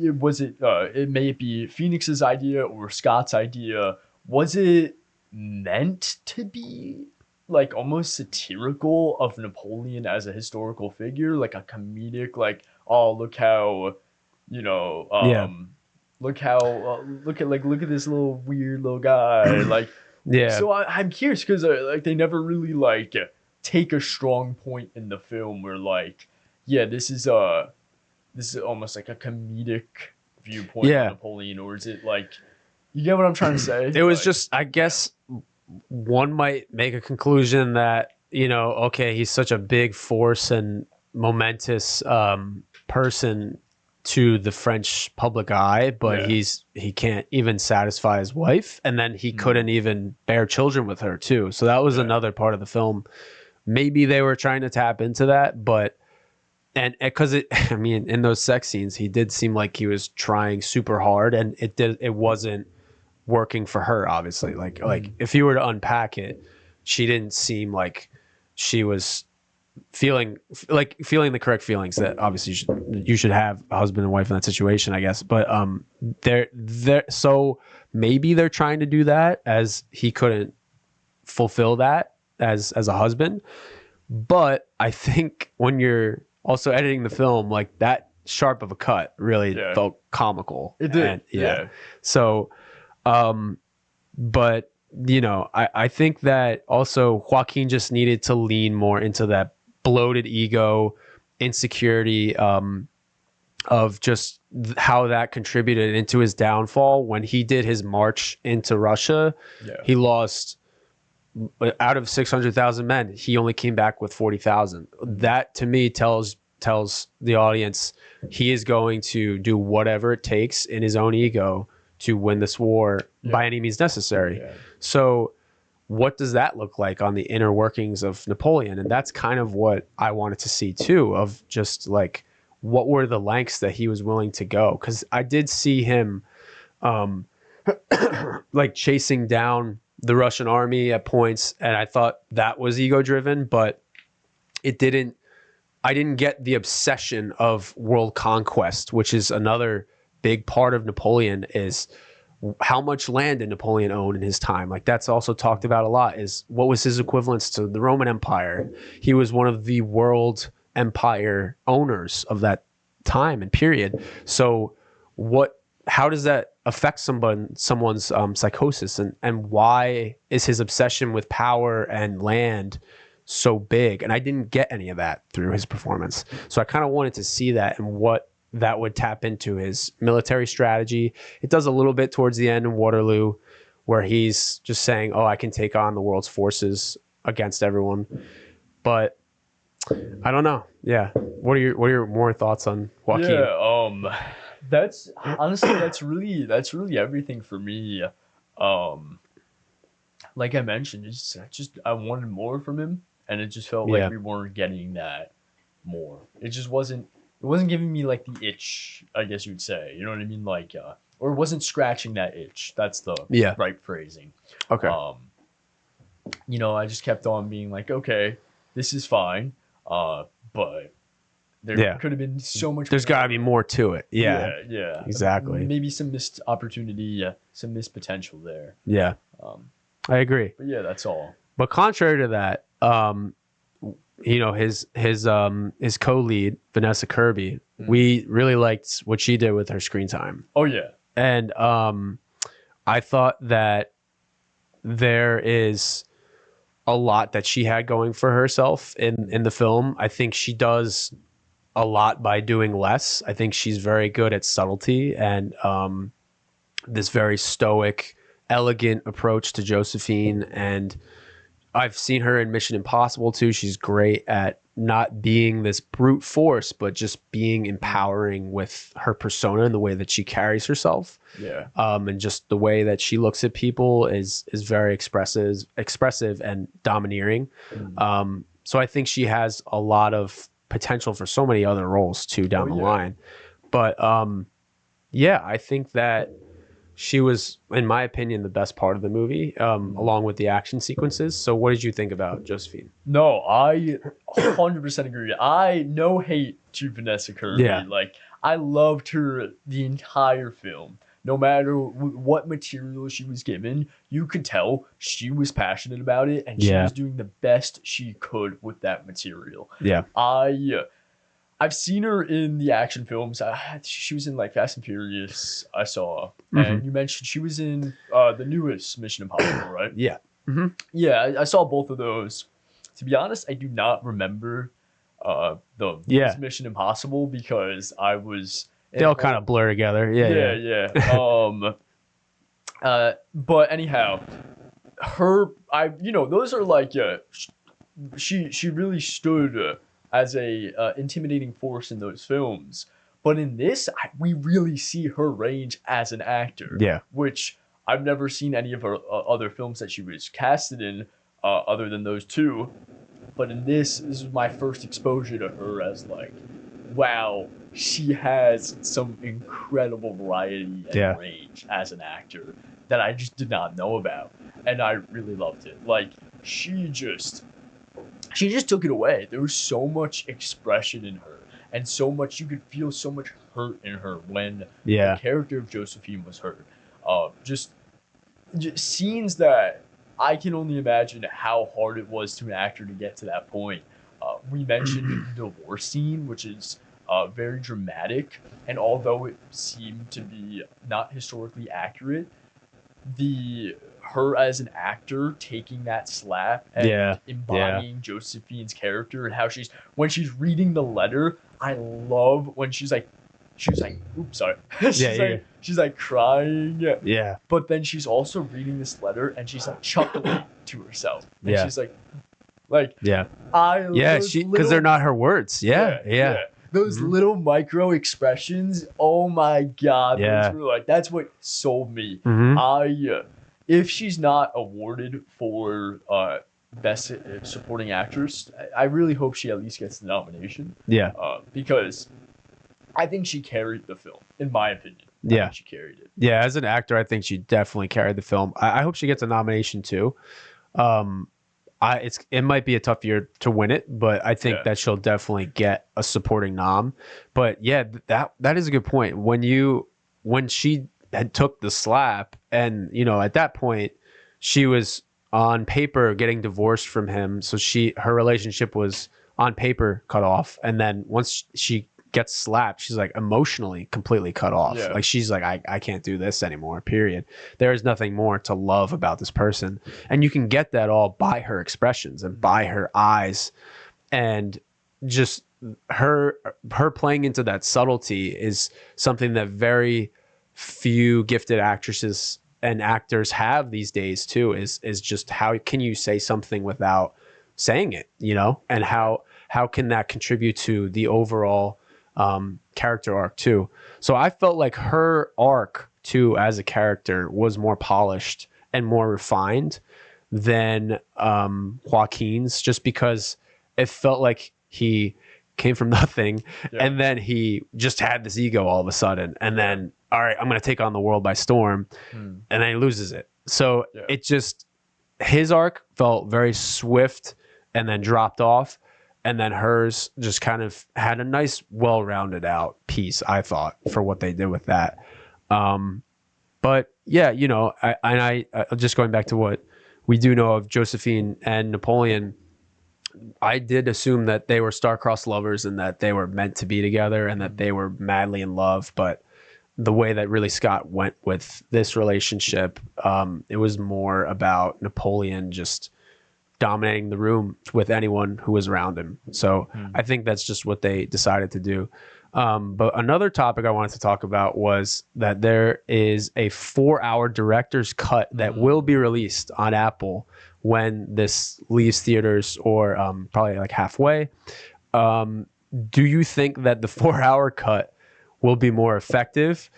S3: it may be Phoenix's idea or Scott's idea? Was it meant to be like almost satirical of Napoleon as a historical figure, like a comedic, like, oh, look how, you know, look at this little weird little guy, like. So I'm curious because like they never really like take a strong point in the film where like, this is almost like a comedic viewpoint of Napoleon, or is it like, you get what I'm trying to say?
S2: It was just, I guess one might make a conclusion that, you know, okay, he's such a big force and momentous person to the French public eye, but he can't even satisfy his wife, and then he couldn't even bear children with her too. So that was another part of the film. Maybe they were trying to tap into that, but because I mean, in those sex scenes, he did seem like he was trying super hard, and it wasn't working for her, obviously. Like if you were to unpack it, she didn't seem like she was feeling the correct feelings that obviously you should have a husband and wife in that situation, I guess. But so maybe they're trying to do that, as he couldn't fulfill that as a husband. But I think when you're also editing the film, like, that sharp of a cut really felt comical.
S3: It did.
S2: And, so but you know, I think that also Joaquin just needed to lean more into that bloated ego, insecurity, of just how that contributed into his downfall. When he did his march into Russia, he lost, out of 600,000 men, he only came back with 40,000. That to me tells the audience he is going to do whatever it takes in his own ego to win this war by any means necessary. So what does that look like on the inner workings of Napoleon? And that's kind of what I wanted to see too, of just like, what were the lengths that he was willing to go? Because I did see him like chasing down the Russian army at points, and I thought that was ego driven, but I didn't get the obsession of world conquest, which is another big part of Napoleon. Is how much land did Napoleon own in his time? Like, that's also talked about a lot, is what was his equivalence to the Roman Empire? He was one of the world empire owners of that time and period. So how does that affect someone's psychosis, and why is his obsession with power and land so big? And I didn't get any of that through his performance. So I kind of wanted to see that, and what that would tap into his military strategy. It does a little bit towards the end in Waterloo, where he's just saying, oh, I can take on the world's forces against everyone. But I don't know. Yeah. What are your more thoughts on Joaquin?
S3: That's honestly that's really everything for me. Um, like I mentioned, just I wanted more from him, and it just felt like
S2: Yeah.
S3: we weren't getting that more. It wasn't giving me like the itch, I guess you'd say. You know what I mean? Like or it wasn't scratching that itch. That's the
S2: Yeah.
S3: right phrasing.
S2: Okay.
S3: I just kept on being like, okay, this is fine. But there
S2: Yeah.
S3: could have been so much
S2: There's got to be more to it. Yeah.
S3: yeah.
S2: Exactly.
S3: Maybe some missed opportunity, some missed potential there.
S2: Yeah.
S3: Um,
S2: I agree.
S3: but yeah, that's all.
S2: But contrary to that, his co-lead Vanessa Kirby, we really liked what she did with her screen time.
S3: Oh yeah.
S2: And I thought that there is a lot that she had going for herself in the film. I think she does a lot by doing less. I think she's very good at subtlety and this very stoic, elegant approach to Josephine. And I've seen her in Mission Impossible too. She's great at not being this brute force, but just being empowering with her persona and the way that she carries herself.
S3: Yeah.
S2: And just the way that she looks at people is very expressive and domineering. So I think she has a lot of potential for so many other roles too down the line. But yeah, I think that she was, in my opinion, the best part of the movie, along with the action sequences. So what did you think about Josephine?
S3: No, I 100% agree. No hate to Vanessa Kirby.
S2: Yeah.
S3: Like, I loved her the entire film. No matter what material she was given, you could tell she was passionate about it, and she was doing the best she could with that material.
S2: Yeah.
S3: I've seen her in the action films. She was in like Fast and Furious, I saw. And you mentioned she was in the newest Mission Impossible, right?
S2: Yeah.
S3: Yeah, I saw both of those. To be honest, I do not remember the Mission Impossible because I was...
S2: They all kind of blur together.
S3: Yeah. But anyhow, those are like... she really stood... as a intimidating force in those films. But in this, we really see her range as an actor.
S2: Yeah.
S3: Which I've never seen any of her other films that she was casted in other than those two. But in this is my first exposure to her as like, wow, she has some incredible variety and range as an actor that I just did not know about. And I really loved it. Like, she just took it away. There was so much expression in her, and so much you could feel so much hurt in her when the character of Josephine was hurt. Just scenes that I can only imagine how hard it was to an actor to get to that point. We mentioned the divorce scene, which is very dramatic, and although it seemed to be not historically accurate, her as an actor taking that slap and embodying Josephine's character and how when she's reading the letter, I love when she was like, oops, sorry. She's like crying.
S2: Yeah.
S3: But then she's also reading this letter and she's like chuckling to herself. And she's like,
S2: because they're not her words. Yeah.
S3: Those little micro expressions, oh my God. Those were that's what sold me. If she's not awarded for Best Supporting Actress, I really hope she at least gets the nomination.
S2: Yeah.
S3: Because I think she carried the film, in my opinion. I think she carried it.
S2: Yeah, as an actor, I think she definitely carried the film. I hope she gets a nomination too. It might be a tough year to win it, but I think that she'll definitely get a supporting nom. But yeah, that is a good point. When she had took the slap, and at that point she was on paper getting divorced from him, so her relationship was on paper cut off, and then once she gets slapped, she's like emotionally completely cut off. Like she's like, I can't do this anymore, period. There is nothing more to love about this person. And you can get that all by her expressions and by her eyes, and just her playing into that subtlety is something that very few gifted actresses and actors have these days too, is just how can you say something without saying it, and how can that contribute to the overall character arc too. So I felt like her arc too as a character was more polished and more refined than Joaquin's, just because it felt like he came from nothing, and then he just had this ego all of a sudden, and then, all right, I'm going to take on the world by storm, and then he loses it. So it just, his arc felt very swift and then dropped off, and then hers just kind of had a nice, well-rounded out piece, I thought, for what they did with that. But yeah, you know, I just going back to what we do know of Josephine and Napoleon, I did assume that they were star-crossed lovers and that they were meant to be together and that they were madly in love. But the way that Ridley Scott went with this relationship, it was more about Napoleon just dominating the room with anyone who was around him. So I think that's just what they decided to do. But another topic I wanted to talk about was that there is a 4-hour director's cut that will be released on Apple when this leaves theaters, or probably like halfway. Do you think that the 4-hour cut will be more effective?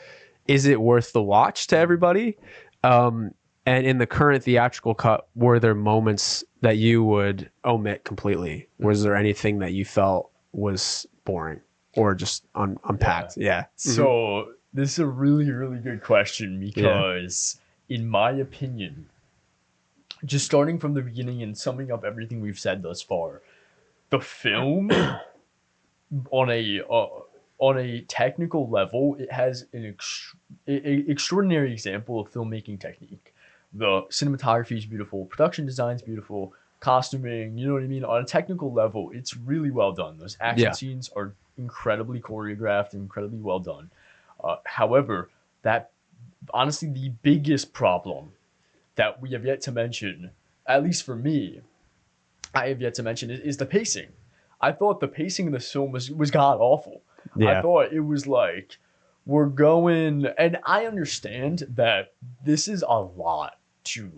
S2: Is it worth the watch to everybody? And in the current theatrical cut, were there moments that you would omit completely? Was there anything that you felt was boring or just unpacked? Yeah.
S3: So this is a really, really good question, because in my opinion, just starting from the beginning and summing up everything we've said thus far, the film on a technical level, it has an extraordinary example of filmmaking technique. The cinematography is beautiful, production design is beautiful, costuming, you know what I mean? On a technical level, it's really well done. Those action scenes are incredibly choreographed and incredibly well done. However, that honestly the biggest problem that we have yet to mention, at least for me, I have yet to mention, is the pacing. I thought the pacing of the film was god awful. I thought it was like, we're going, and I understand that this is a lot to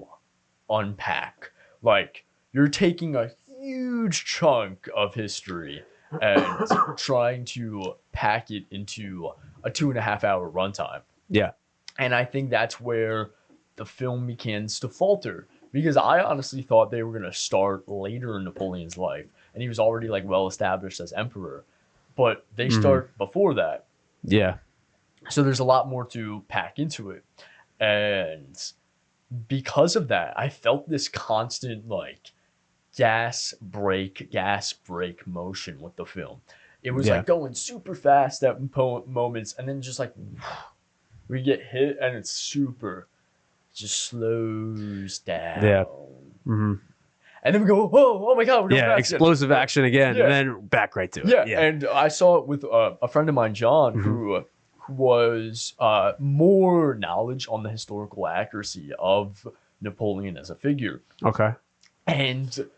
S3: unpack. Like, you're taking a huge chunk of history and trying to pack it into a 2.5-hour runtime.
S2: Yeah.
S3: And I think that's where the film begins to falter, because I honestly thought they were going to start later in Napoleon's life, and he was already like well established as emperor, but they start before that.
S2: Yeah.
S3: So there's a lot more to pack into it. And because of that, I felt this constant like gas brake motion with the film. It was like going super fast at moments, and then just like we get hit and it's super just slows down.
S2: Yeah.
S3: And then we go, oh my God, we're going fast
S2: explosive action again, and then back right to it.
S3: Yeah, and I saw it with a friend of mine, John, who was more knowledge on the historical accuracy of Napoleon as a figure.
S2: Okay.
S3: And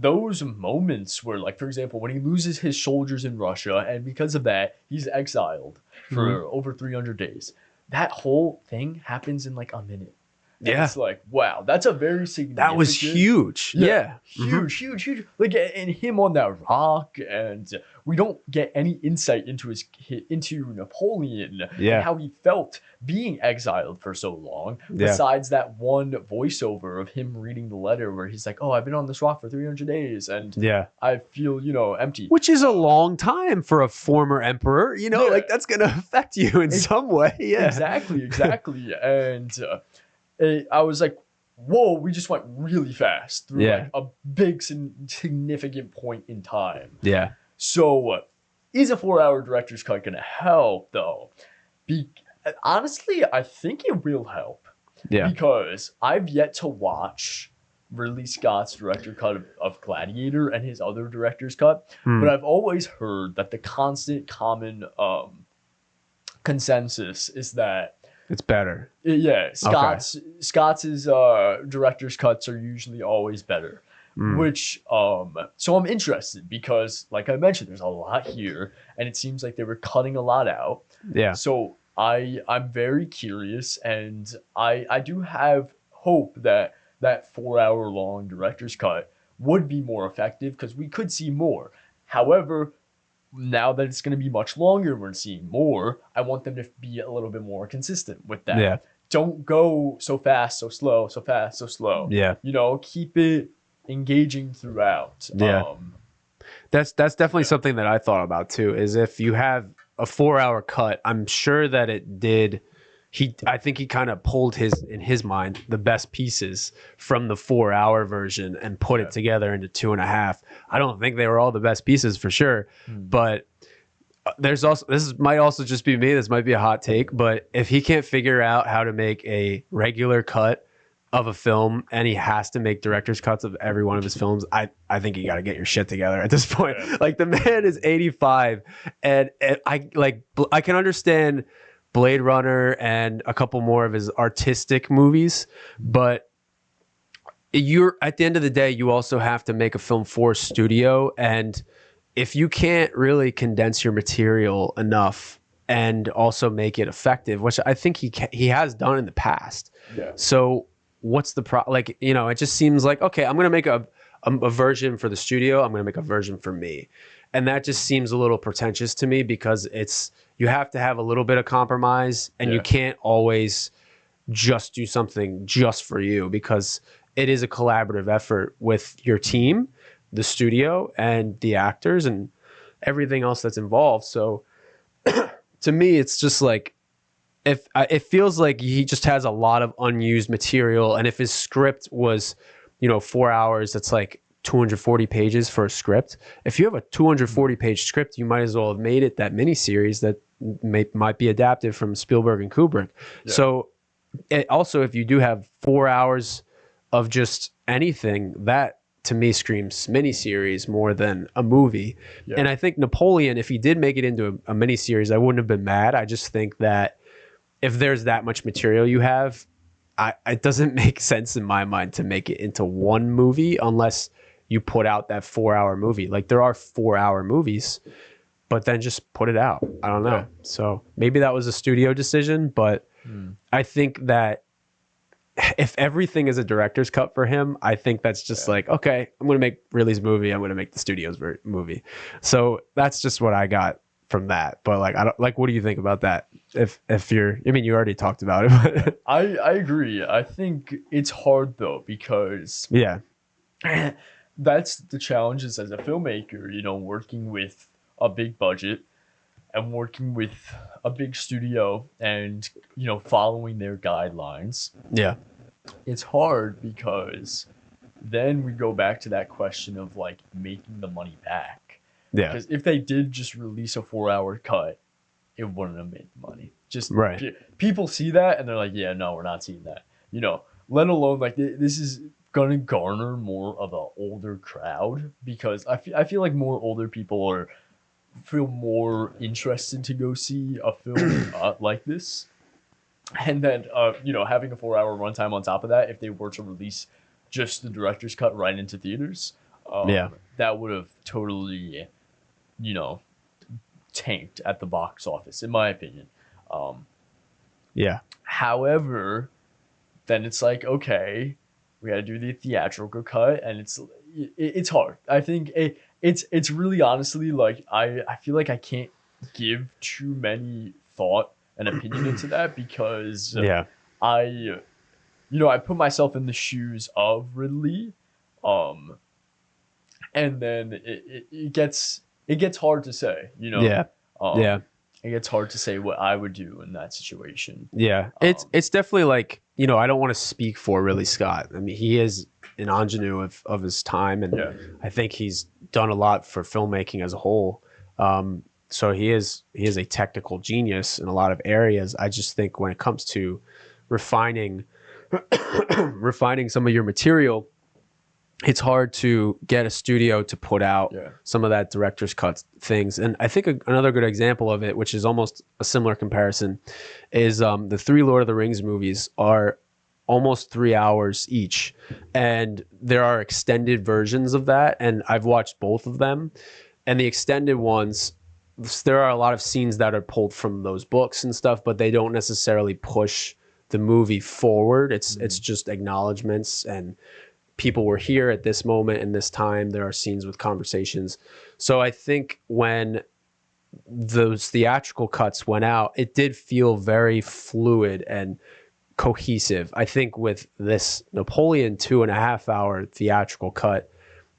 S3: those moments where, like, for example, when he loses his soldiers in Russia, and because of that, he's exiled for over 300 days. That whole thing happens in like a minute. And it's like, wow, that's a very significant.
S2: That was huge. Yeah.
S3: Huge. Like, and him on that rock, and we don't get any insight into Napoleon and how he felt being exiled for so long. Besides that one voiceover of him reading the letter where he's like, "Oh, I've been on this rock for 300 days, and I feel, empty." Which is
S2: a long time for a former emperor. Like that's gonna affect you in some way. Yeah.
S3: Exactly. And I was like, whoa, we just went really fast through like a big significant point in time.
S2: Yeah.
S3: So is a 4-hour director's cut going to help though? Honestly, I think it will help. Yeah. Because I've yet to watch Ridley Scott's director cut of Gladiator and his other director's cut. But I've always heard that the constant common consensus is that
S2: it's better.
S3: Yeah, Scott's director's cuts are usually always better. Which so I'm interested because, like I mentioned, there's a lot here, and it seems like they were cutting a lot out.
S2: Yeah.
S3: So I'm very curious, and I do have hope that 4-hour long director's cut would be more effective because we could see more. However, now that it's going to be much longer, we're seeing more. I want them to be a little bit more consistent with that.
S2: Yeah.
S3: Don't go so fast, so slow, so fast, so slow.
S2: Yeah.
S3: You know, keep it engaging throughout.
S2: Yeah. That's definitely something that I thought about too, is if you have a 4-hour cut, I'm sure that it did. I think he kind of pulled in his mind, the best pieces from the 4-hour version and put it together into 2.5. I don't think they were all the best pieces for sure, but there's also, might also just be me. This might be a hot take, but if he can't figure out how to make a regular cut of a film and he has to make director's cuts of every one of his films, I think you got to get your shit together at this point. Like, the man is 85, and I can understand Blade Runner and a couple more of his artistic movies, but you're, at the end of the day, you also have to make a film for studio, and if you can't really condense your material enough and also make it effective, which I think he has done in the past.
S3: Yeah.
S2: So what's the like, you know, it just seems like, okay, I'm going to make a version for the studio. I'm going to make a version for me. And that just seems a little pretentious to me, because you have to have a little bit of compromise, and you can't always just do something just for you, because it is a collaborative effort with your team, the studio, and the actors and everything else that's involved. So to me, it's just like, it feels like he just has a lot of unused material. And if his script was, 4 hours, that's like 240 pages for a script. If you have a 240 page script, you might as well have made it that miniseries that might be adapted from Spielberg and Kubrick. Yeah. So also, if you do have 4 hours of just anything, that to me screams miniseries more than a movie. Yeah. And I think Napoleon, if he did make it into a miniseries, I wouldn't have been mad. I just think that if there's that much material you have, it doesn't make sense in my mind to make it into one movie unless you put out that 4 hour movie. Like, there are 4 hour movies, but then just put it out. I don't know. Yeah. So maybe that was a studio decision, but I think that if everything is a director's cut for him, I think that's just like, okay, I'm going to make Ridley's movie. I'm going to make the studio's movie. So that's just what I got from that. But what do you think about that? You already talked about it. But
S3: I agree. I think it's hard though, because that's the challenges as a filmmaker, working with a big budget and working with a big studio and, following their guidelines. Yeah. It's hard because then we go back to that question of like making the money back. Yeah. Because if they did just release a 4 hour cut, it wouldn't have made money. Just right. People see that and they're like, yeah, no, we're not seeing that. Let alone like this is gonna garner more of an older crowd, because I feel like more older people feel more interested to go see a film like this. And then having a 4 hour runtime on top of that, if they were to release just the director's cut right into theaters, that would have totally tanked at the box office, in my opinion. However, then it's like, okay, we got to do the theatrical cut, and it's hard. I think it's really honestly like I feel like I can't give too many thought and opinion into that, because I put myself in the shoes of Ridley, and then it gets hard to say, it gets hard to say what I would do in that situation. It's definitely like, I don't want to speak for Ridley Scott. I mean, he is an ingenue of his time, and I think he's done a lot for filmmaking as a whole. So he is a technical genius in a lot of areas. I just think when it comes to refining some of your material, it's hard to get a studio to put out some of that director's cut things. And I think another good example of it, which is almost a similar comparison, is the 3 Lord of the Rings movies are almost 3 hours each. And there are extended versions of that. And I've watched both of them. And the extended ones, there are a lot of scenes that are pulled from those books and stuff, but they don't necessarily push the movie forward. It's just acknowledgments and
S2: people were here at this moment in this time. There are scenes with conversations. So I think when those theatrical cuts went out, it did feel very fluid and cohesive. I think with this Napoleon 2.5 hour theatrical cut,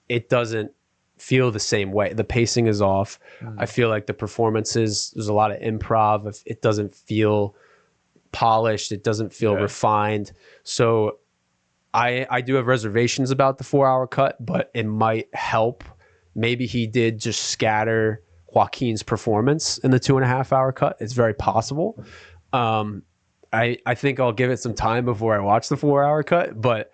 S2: it doesn't feel the same way. The pacing is off. I feel like the performances, there's a lot of improv. It doesn't feel polished. It doesn't feel refined. So I do have reservations about the 4 hour cut, but it might help. Maybe he did just scatter Joaquin's performance in the 2.5 hour cut. It's very possible. I think I'll give it some time before I watch the 4 hour cut, but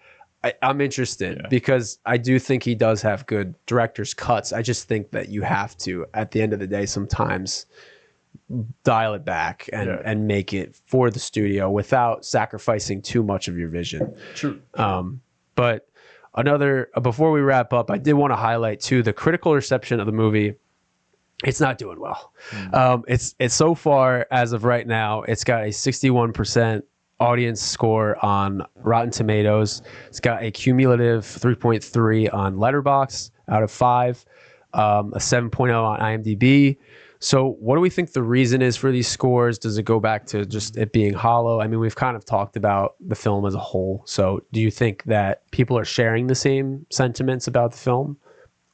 S2: I'm interested because I do think he does have good director's cuts. I just think that you have to, at the end of the day, sometimes dial it back and make it for the studio without sacrificing too much of your vision.
S3: True.
S2: But before we wrap up, I did want to highlight too the critical reception of the movie. It's not doing well. It's so far as of right now, it's got a 61% audience score on Rotten Tomatoes. It's got a cumulative 3.3 on Letterboxd out of 5, a 7.0 on IMDb. So what do we think the reason is for these scores? Does it go back to just it being hollow? I mean, we've kind of talked about the film as a whole. So do you think that people are sharing the same sentiments about the film?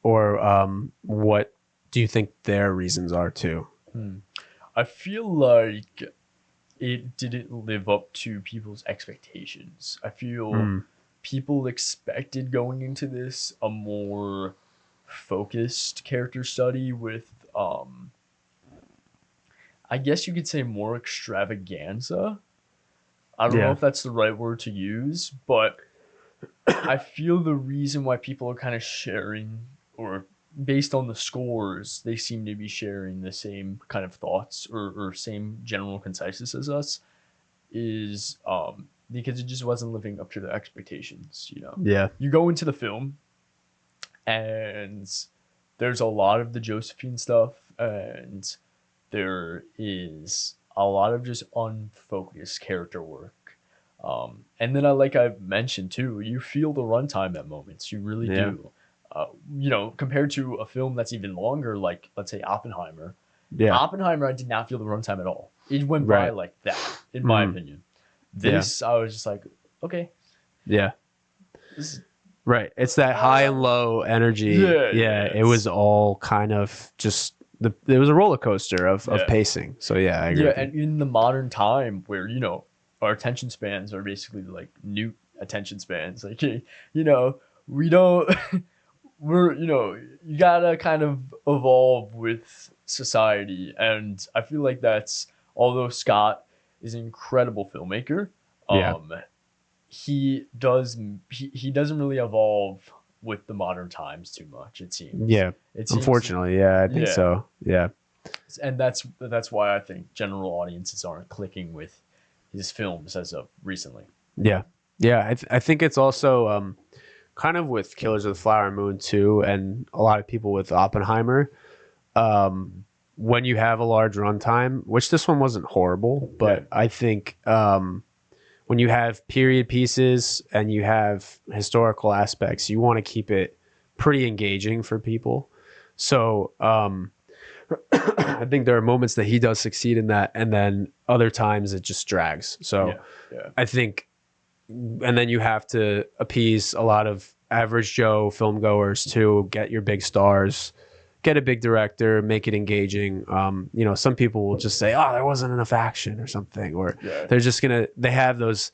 S2: Or what do you think their reasons are too?
S3: I feel like it didn't live up to people's expectations. I feel people expected going into this a more focused character study with I guess you could say more extravaganza. I don't know if that's the right word to use, but I feel the reason why people are kind of sharing, or based on the scores, they seem to be sharing the same kind of thoughts or same general conciseness as us, is because it just wasn't living up to their expectations, you know?
S2: Yeah.
S3: You go into the film and there's a lot of the Josephine stuff, and there is a lot of just unfocused character work. And then like I've mentioned too, you feel the runtime at moments. You really do. You know, compared to a film that's even longer, like let's say Oppenheimer. Oppenheimer, I did not feel the runtime at all. It went by like that, in my opinion. This, I was just like, okay.
S2: Yeah. Right. It's that high and low energy. It was all kind of just it was a roller coaster of pacing. So yeah, I agree.
S3: Yeah, and in the modern time where, you know, our attention spans are basically like new attention spans. Like, you know, we don't we're, you know, you gotta kind of evolve with society. And I feel like that's, although Scott is an incredible filmmaker, he doesn't really evolve with the modern times too much, it seems.
S2: Unfortunately, I think so.
S3: And that's why I think general audiences aren't clicking with his films as of recently.
S2: I think it's also kind of with Killers of the Flower Moon too, and a lot of people with Oppenheimer, when you have a large runtime, which this one wasn't horrible, but I think when you have period pieces and you have historical aspects, you want to keep it pretty engaging for people. So I think there are moments that he does succeed in that, and then other times it just drags. So I think, and then you have to appease a lot of average Joe film goers to get your big stars, get a big director, make it engaging. You know, some people will just say, "Oh, there wasn't enough action" or something, or they're just they have those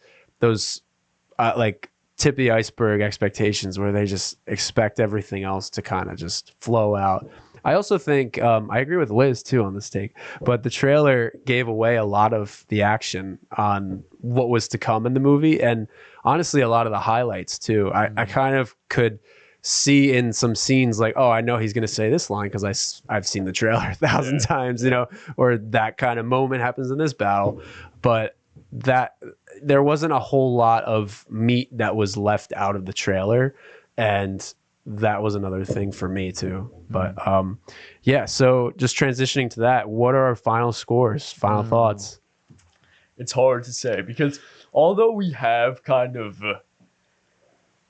S2: like tip of the iceberg expectations where they just expect everything else to kind of just flow out. I also think I agree with Liz too on this take, but the trailer gave away a lot of the action on what was to come in the movie, and honestly, a lot of the highlights too. I kind of could see in some scenes like, oh, I know he's going to say this line because I've seen the trailer 1,000 times, you know, or that kind of moment happens in this battle, but that there wasn't a whole lot of meat that was left out of the trailer, and that was another thing for me too. But so just transitioning to that, what are our final scores, final thoughts?
S3: It's hard to say because although we have kind of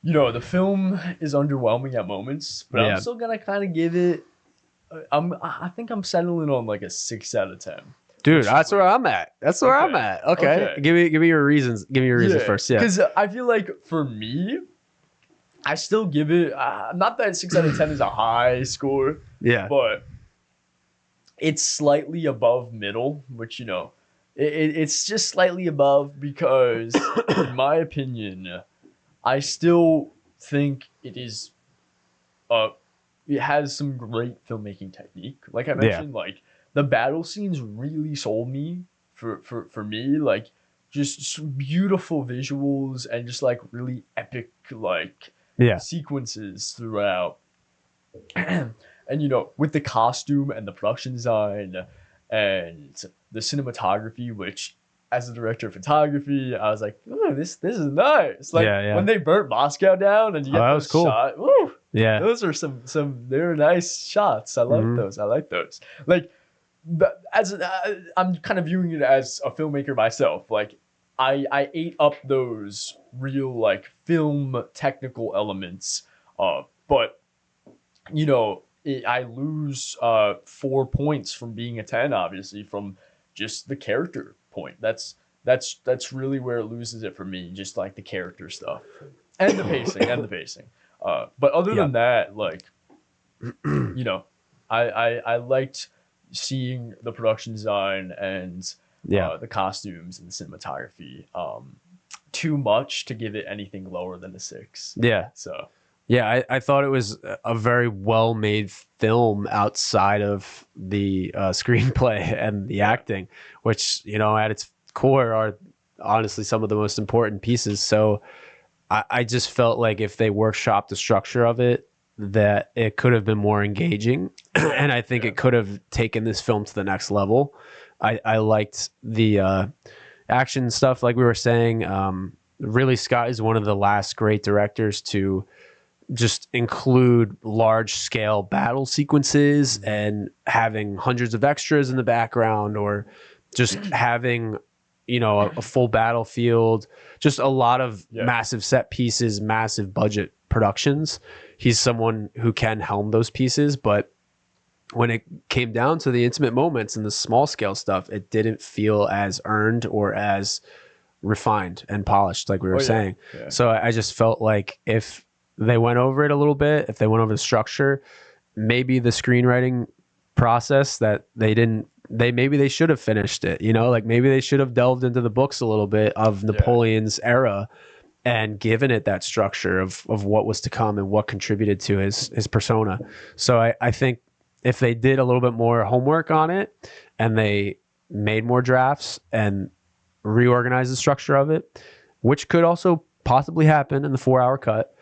S3: The film is underwhelming at moments, but I'm
S2: Yeah.
S3: still gonna kind of give it. I think I'm settling on like a 6 out of 10.
S2: Dude,
S3: Which is
S2: that's where
S3: like,
S2: I'm at. That's where I'm
S3: okay,
S2: at. Okay.
S3: okay,
S2: Give me your reasons. Give me your reasons
S3: yeah,
S2: first. Yeah.
S3: because I feel like for me, I still give it. Not that 6 out of 10 is a high score,
S2: Yeah.
S3: but it's slightly above middle, which it's just slightly above because, in my opinion, I still think it has some great filmmaking technique. Like I
S2: Yeah.
S3: mentioned, like the battle scenes really sold me for me, like just beautiful visuals and just like really epic like
S2: Yeah.
S3: sequences throughout. And with the costume and the production design and the cinematography, which as a director of photography, I was like, "Ooh, this is nice." Like
S2: Yeah.
S3: when they burnt Moscow down and you
S2: Oh,
S3: get
S2: that
S3: those
S2: was cool.
S3: shots. Woo,
S2: Yeah.
S3: those are some they're nice shots. I like
S2: Mhm.
S3: those. I like those. Like I'm kind of viewing it as a filmmaker myself. Like I ate up those real like film technical elements. But I lose 4 points from being a 10, obviously, from just the character point. That's really where it loses it for me, just like the character stuff and the pacing and the pacing. But other
S2: Yeah.
S3: than that, like I liked seeing the production design and
S2: Yeah.
S3: the costumes and the cinematography. Too much to give it anything lower than a 6.
S2: Yeah.
S3: So
S2: Yeah, I thought it was a very well made film outside of the screenplay and the acting, which, at its core are honestly some of the most important pieces. So I just felt like if they workshopped the structure of it, that it could have been more engaging. And I think
S3: yeah.
S2: it could have taken this film to the next level. I liked the action stuff, like we were saying. Ridley Scott is one of the last great directors to just include large scale battle sequences and having hundreds of extras in the background, or just having a full battlefield, just a lot of massive set pieces, massive budget productions. He's someone who can helm those pieces, but when it came down to the intimate moments and the small scale stuff, it didn't feel as earned or as refined and polished, like we were saying.
S3: Yeah.
S2: So I just felt like if they went over it a little bit, if they went over the structure, maybe the screenwriting process that maybe they should have finished it, like maybe they should have delved into the books a little bit of Napoleon's era and given it that structure of what was to come and what contributed to his persona. So I think if they did a little bit more homework on it and they made more drafts and reorganize the structure of it, which could also possibly happen in the 4-hour cut.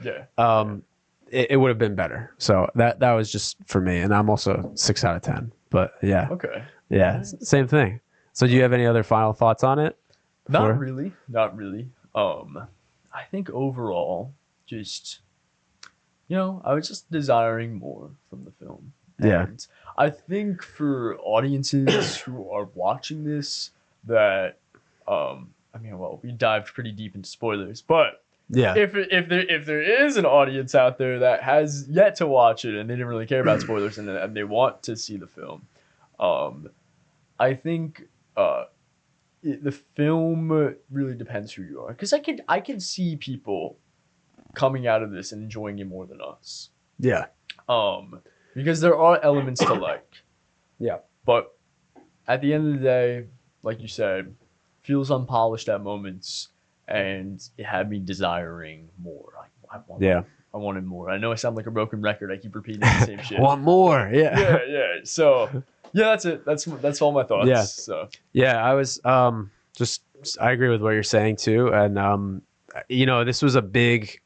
S2: It would have been better. So that was just for me, and I'm also 6 out of 10. But yeah,
S3: Okay.
S2: yeah, same thing. So do you have any other final thoughts on it?
S3: Not really. I think overall, just I was just desiring more from the film.
S2: Yeah.
S3: And I think for audiences who are watching this, that we dived pretty deep into spoilers, but
S2: Yeah,
S3: if there is an audience out there that has yet to watch it and they didn't really care about spoilers and they want to see the film, I think the film really depends who you are, because I can see people coming out of this and enjoying it more than us.
S2: yeah,
S3: Because there are elements to like.
S2: yeah,
S3: But at the end of the day, like you said, feels unpolished at moments, and it had me desiring more. I wanted more. I know I sound like a broken record. I keep repeating the same shit.
S2: Want more? Yeah,
S3: Yeah. So yeah, that's it. That's all my thoughts.
S2: Yeah.
S3: So
S2: yeah. I was I agree with what you're saying too, and this was a big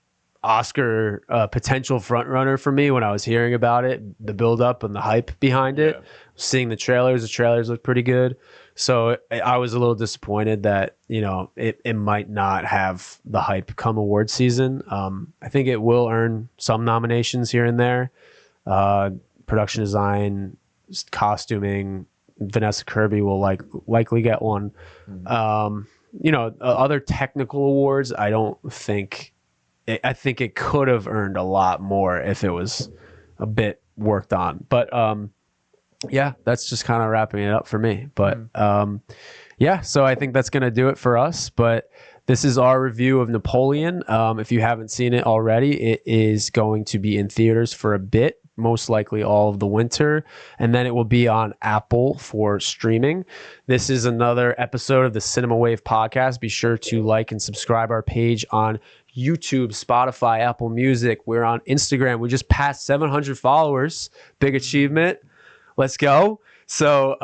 S2: Oscar potential front runner for me when I was hearing about it, the build up and the hype behind it. Seeing the trailers look pretty good. So I was a little disappointed that it might not have the hype come award season. I think it will earn some nominations here and there. Production design, costuming. Vanessa Kirby will likely get one. Other technical awards, I don't think I think it could have earned a lot more if it was a bit worked on. But yeah, that's just kind of wrapping it up for me. But yeah, so I think that's going to do it for us. But this is our review of Napoleon. If you haven't seen it already, it is going to be in theaters for a bit, most likely all of the winter, and then it will be on Apple for streaming. This is another episode of the Cinema Wave podcast. Be sure to like and subscribe our page on YouTube, Spotify, Apple Music. We're on Instagram. We just passed 700 followers. Big achievement. Let's go. So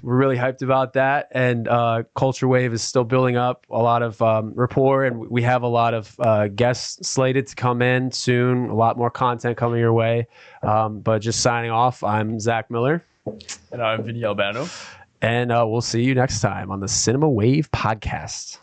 S2: we're really hyped about that. And Culture Wave is still building up a lot of rapport. And we have a lot of guests slated to come in soon. A lot more content coming your way. But just signing off, I'm Zach Miller.
S3: And I'm Vinny Albano.
S2: And we'll see you next time on the Cinema Wave podcast.